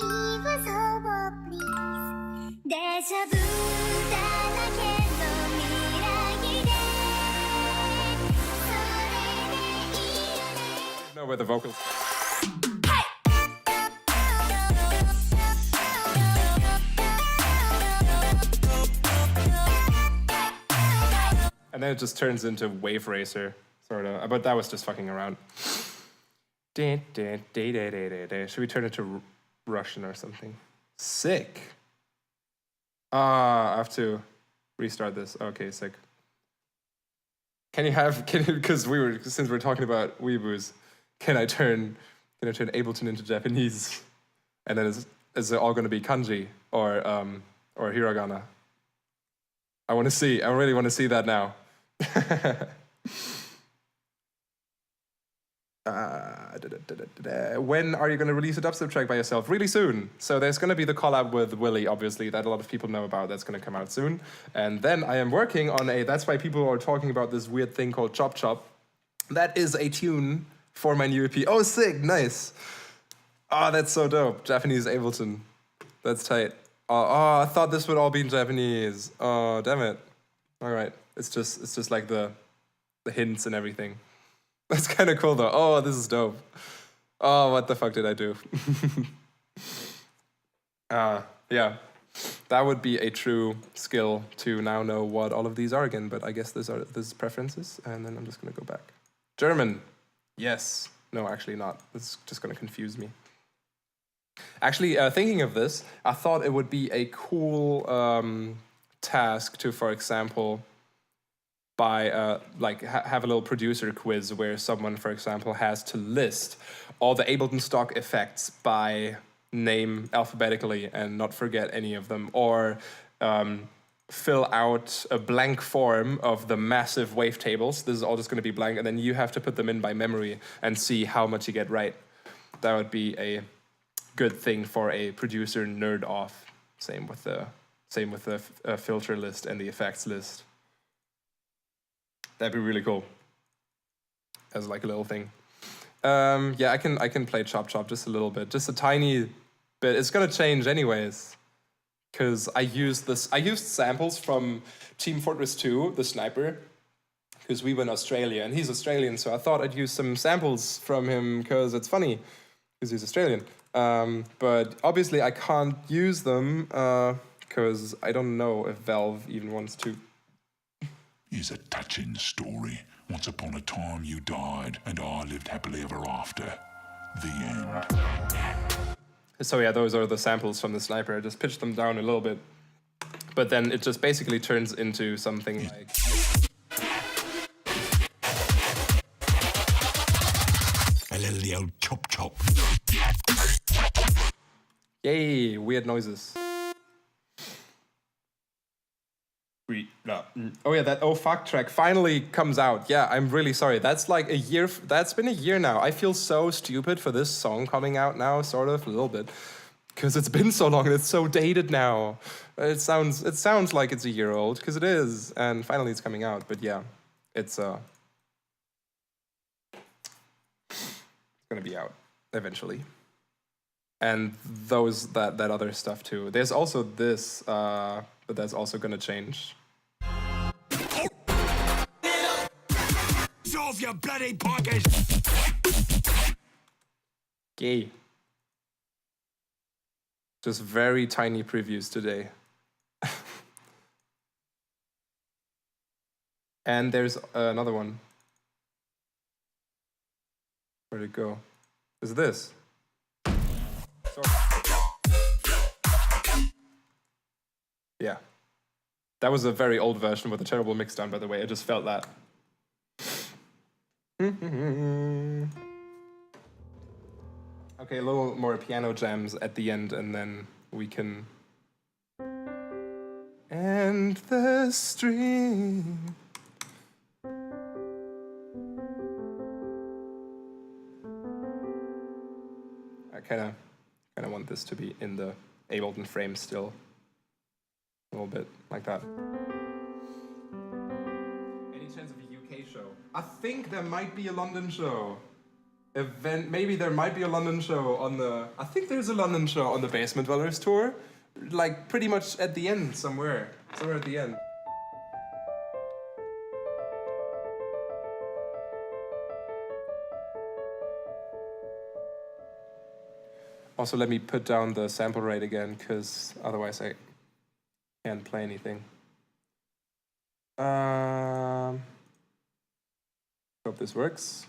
Know where the vocals. And then it just turns into Wave Racer, sort of. But that was just fucking around. Should we turn it to Russian or something? Sick. I have to restart this. Okay, sick. Because since we're talking about weeboos, can I turn Ableton into Japanese? And then is it all going to be kanji or hiragana? I want to see. I really want to see that now. When are you going to release a dubstep track by yourself? Really soon. So there's going to be the collab with Willy, obviously, that a lot of people know about. That's going to come out soon. And then I am working on that's why people are talking about this weird thing called Chop Chop. That is a tune for my new EP. Oh, sick, nice. Oh, that's so dope. Japanese Ableton. That's tight. Oh, I thought this would all be in Japanese. Oh, damn it. All right. It's just like the hints and everything. That's kind of cool though. Oh, this is dope. Oh, what the fuck did I do? Yeah. That would be a true skill to now know what all of these are again, but I guess this is preferences, and then I'm just gonna go back. German. Yes. No, actually not. This is just gonna confuse me. Actually, thinking of this, I thought it would be a cool task to, for example, have a little producer quiz where someone, for example, has to list all the Ableton stock effects by name alphabetically and not forget any of them, or fill out a blank form of the massive wavetables. This is all just going to be blank, and then you have to put them in by memory and see how much you get right. That would be a good thing for a producer nerd off. Same with the filter list and the effects list. That'd be really cool. As like a little thing. Yeah, I can play Chop Chop just a little bit, just a tiny bit. It's gonna change anyways, because I used samples from Team Fortress 2, the sniper, because we were in Australia and he's Australian, so I thought I'd use some samples from him because it's funny, because he's Australian. But obviously I can't use them because I don't know if Valve even wants to. Is a touching story. Once upon a time you died, and I lived happily ever after. The end. So yeah, those are the samples from the sniper. I just pitched them down a little bit. But then it just basically turns into something like... A little the old chop chop. Yay, weird noises. Oh yeah, that Oh Fuck track finally comes out. Yeah, I'm really sorry. That's like a year. That's been a year now. I feel so stupid for this song coming out now, sort of a little bit, because it's been so long and it's so dated now. It sounds like it's a year old because it is, and finally it's coming out. But yeah, it's gonna be out eventually. And that other stuff too. There's also this, but that's also gonna change. Off your bloody pocket! Gay. Just very tiny previews today. And there's another one. Where'd it go? Is this? Sorry. Yeah. That was a very old version with a terrible mix down, by the way. I just felt that. Okay, a little more piano jams at the end, and then we can end the stream. I kind of want this to be in the Ableton frame still, a little bit like that. Any chance of a UK show? I think there might be a London show. Maybe there might be a London show on the... I think there's a London show on the Basement Dwellers tour. Like, pretty much at the end, somewhere. Somewhere at the end. Also, let me put down the sample rate again, because otherwise I can't play anything. Hope this works.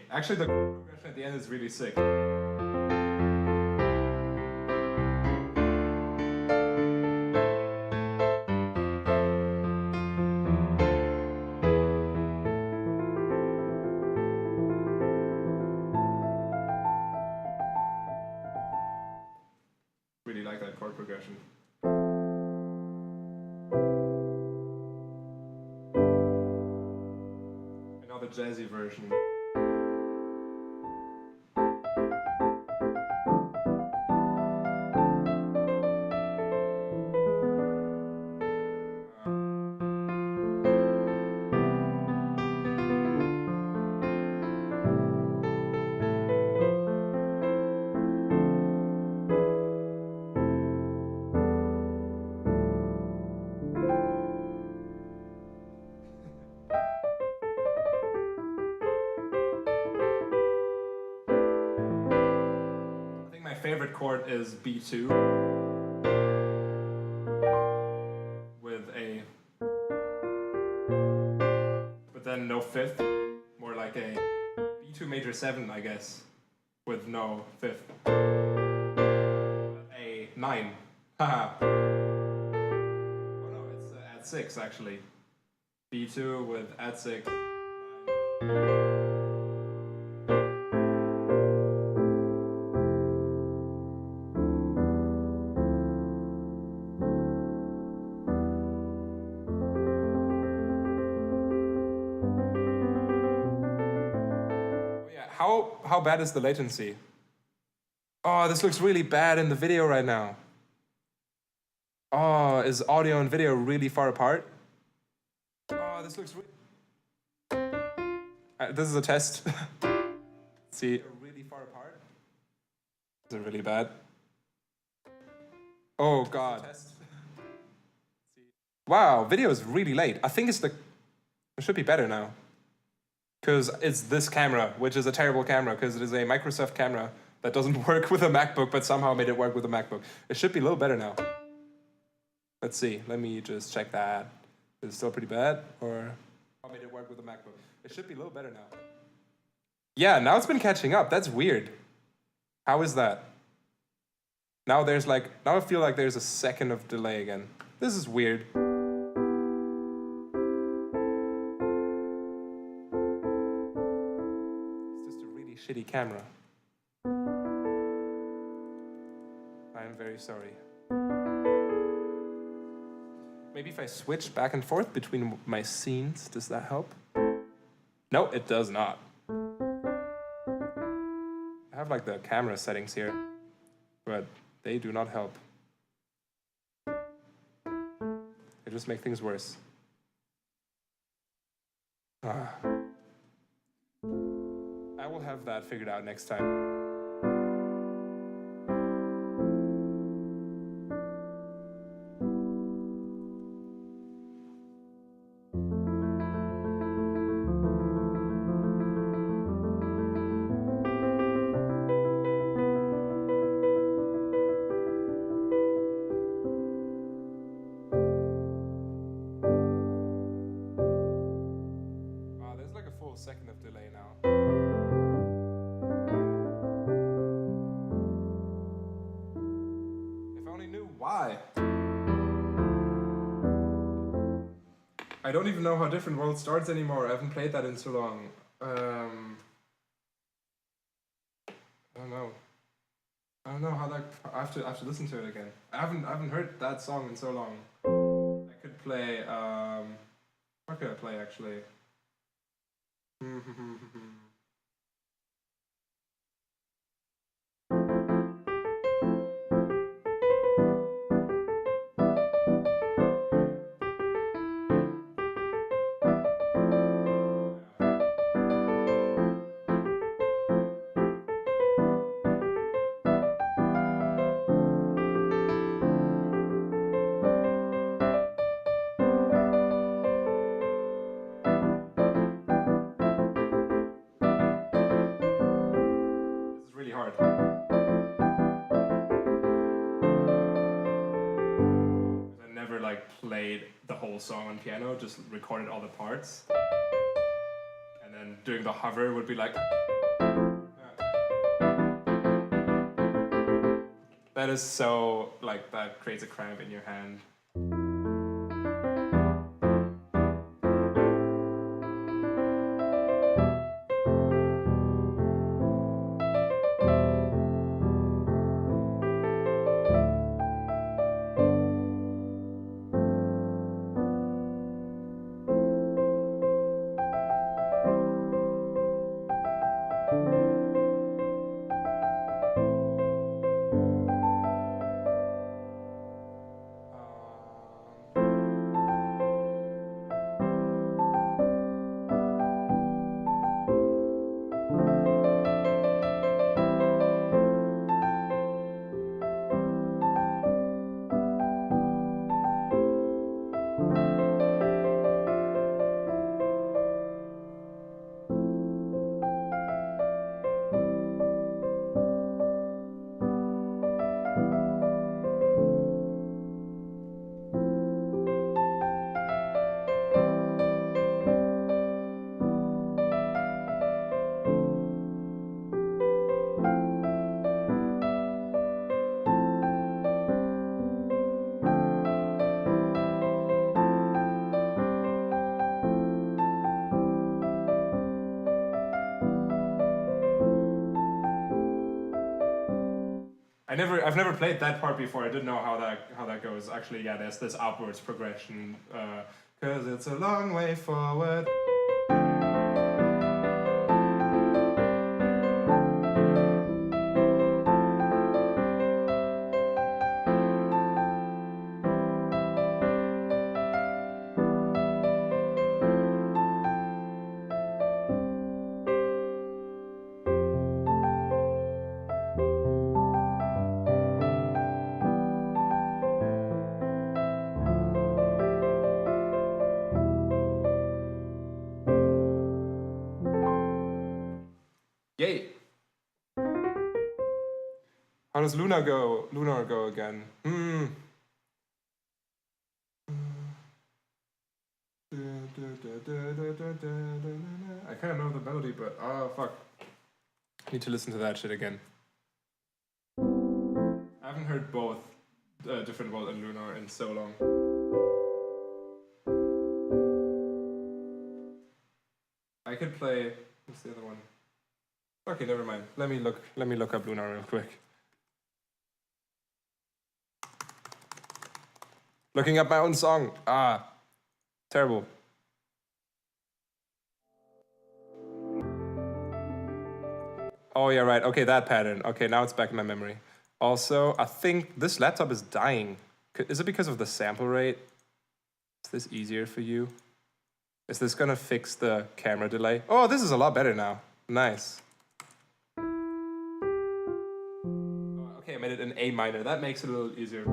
Actually, the chord progression at the end is really sick. Really like that chord progression. Another jazzy version. I think my favorite chord is B2 with a, but then no fifth, more like a B2 major 7, I guess, with no fifth. A 9. Haha. Oh no, it's add 6 actually. B2 with add 6. 9. How bad is the latency? Oh, this looks really bad in the video right now. Oh, is audio and video really far apart? Oh, this looks this is a test. See, really far apart. Is it really bad? Oh God. Wow, video is really late. I think it should be better now. Because it's this camera, which is a terrible camera, because it is a Microsoft camera that doesn't work with a MacBook, but somehow made it work with a MacBook. It should be a little better now. Let's see, let me just check that. Is it still pretty bad, or how made it work with a MacBook? It should be a little better now. Yeah, now it's been catching up. That's weird. How is that? Now I feel like there's a second of delay again. This is weird. Shitty camera. I am very sorry. Maybe if I switch back and forth between my scenes, does that help? No, it does not. I have like the camera settings here, but they do not help. They just make things worse. I will have that figured out next time. Wow, there's like a full second of delay now. Why? I don't even know how Different World starts anymore. I haven't played that in so long. I don't know. I don't know how that. I have to listen to it again. I haven't heard that song in so long. I could play. What could I play actually? Played the whole song on piano, just recorded all the parts, and then doing the hover would be like That is so, like, that creates a cramp in your hand. I've never played that part before. I didn't know how that goes. Actually, yeah, there's this upwards progression, cause it's a long way forward. Yay! How does Lunar go again? I kind of know the melody, but oh fuck. I need to listen to that shit again. I haven't heard both Different World and Lunar in so long. I could play. What's the other one? Okay, never mind. Let me look up Lunar real quick. Looking up my own song. Terrible. Oh yeah, right. Okay, that pattern. Okay, now it's back in my memory. Also, I think this laptop is dying. Is it because of the sample rate? Is this easier for you? Is this gonna fix the camera delay? Oh, this is a lot better now. Nice. Okay, I made it in A minor. That makes it a little easier.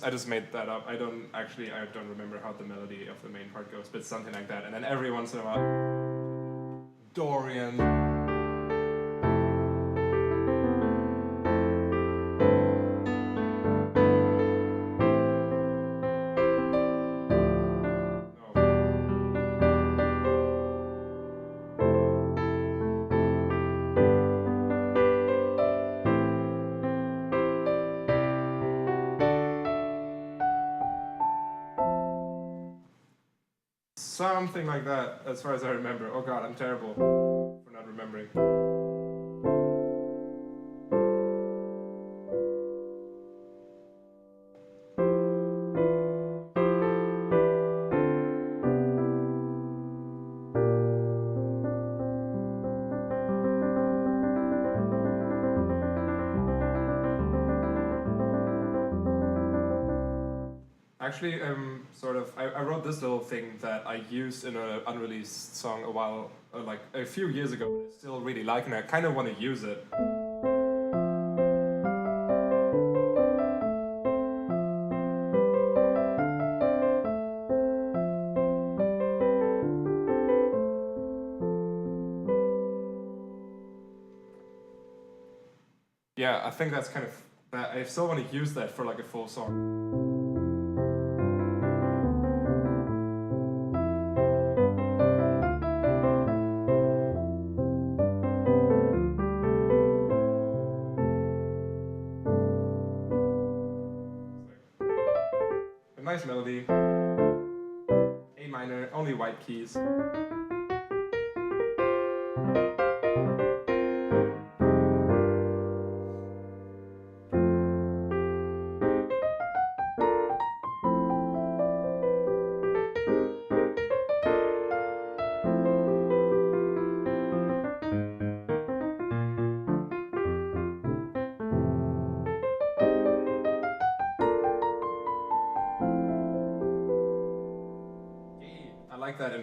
I just made that up. I don't remember how the melody of the main part goes, but something like that. And then every once in a while, Dorian. Something like that, as far as I remember. Oh god, I'm terrible for not remembering. actually, I wrote this little thing that I used in an unreleased song like a few years ago, but I still really like, and I kind of want to use it. Yeah, I think that's kind of, I still want to use that for like a full song. A nice melody, A minor, only white keys. I like that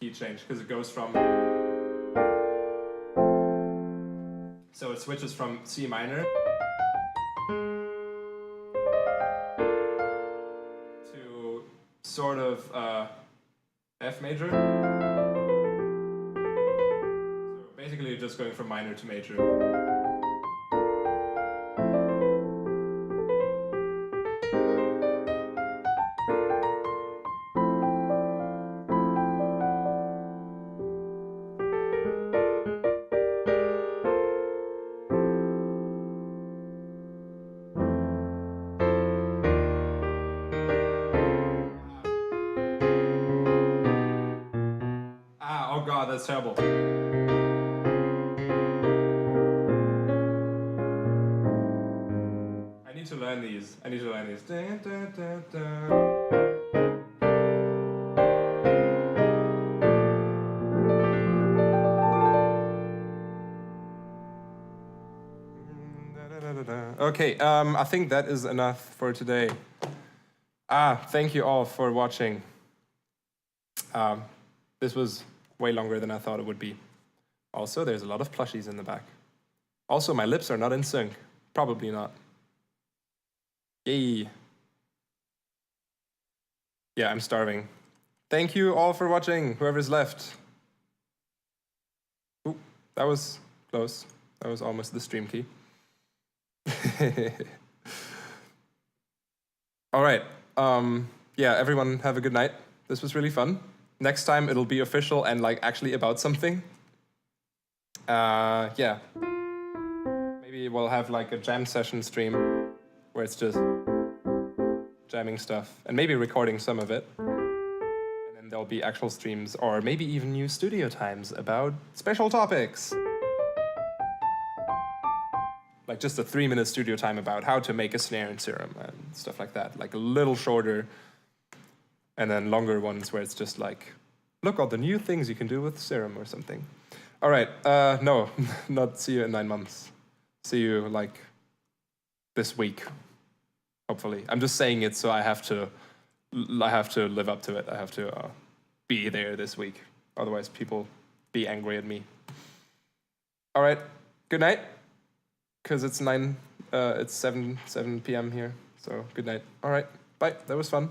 key change, because it goes from, so it switches from C minor to sort of F major. So basically you're just going from minor to major. Oh god, that's terrible. I need to learn these. Dun, dun, dun, dun. Okay, I think that is enough for today. Thank you all for watching. This was way longer than I thought it would be. Also, there's a lot of plushies in the back. Also, my lips are not in sync. Probably not. Yay. Yeah, I'm starving. Thank you all for watching, whoever's left. Ooh, that was close. That was almost the stream key. All right. Yeah, everyone have a good night. This was really fun. Next time it'll be official and like actually about something. Yeah. Maybe we'll have like a jam session stream where it's just jamming stuff and maybe recording some of it. And then there'll be actual streams or maybe even new studio times about special topics. Like just a 3-minute studio time about how to make a snare in Serum and stuff like that. Like a little shorter, and then longer ones where it's just like, look all the new things you can do with Serum or something. All right, no, not see you in 9 months. See you like this week, hopefully. I'm just saying it so I have to live up to it. I have to be there this week. Otherwise people be angry at me. All right, good night. Because it's 7 p.m. here, so good night. All right, bye, that was fun.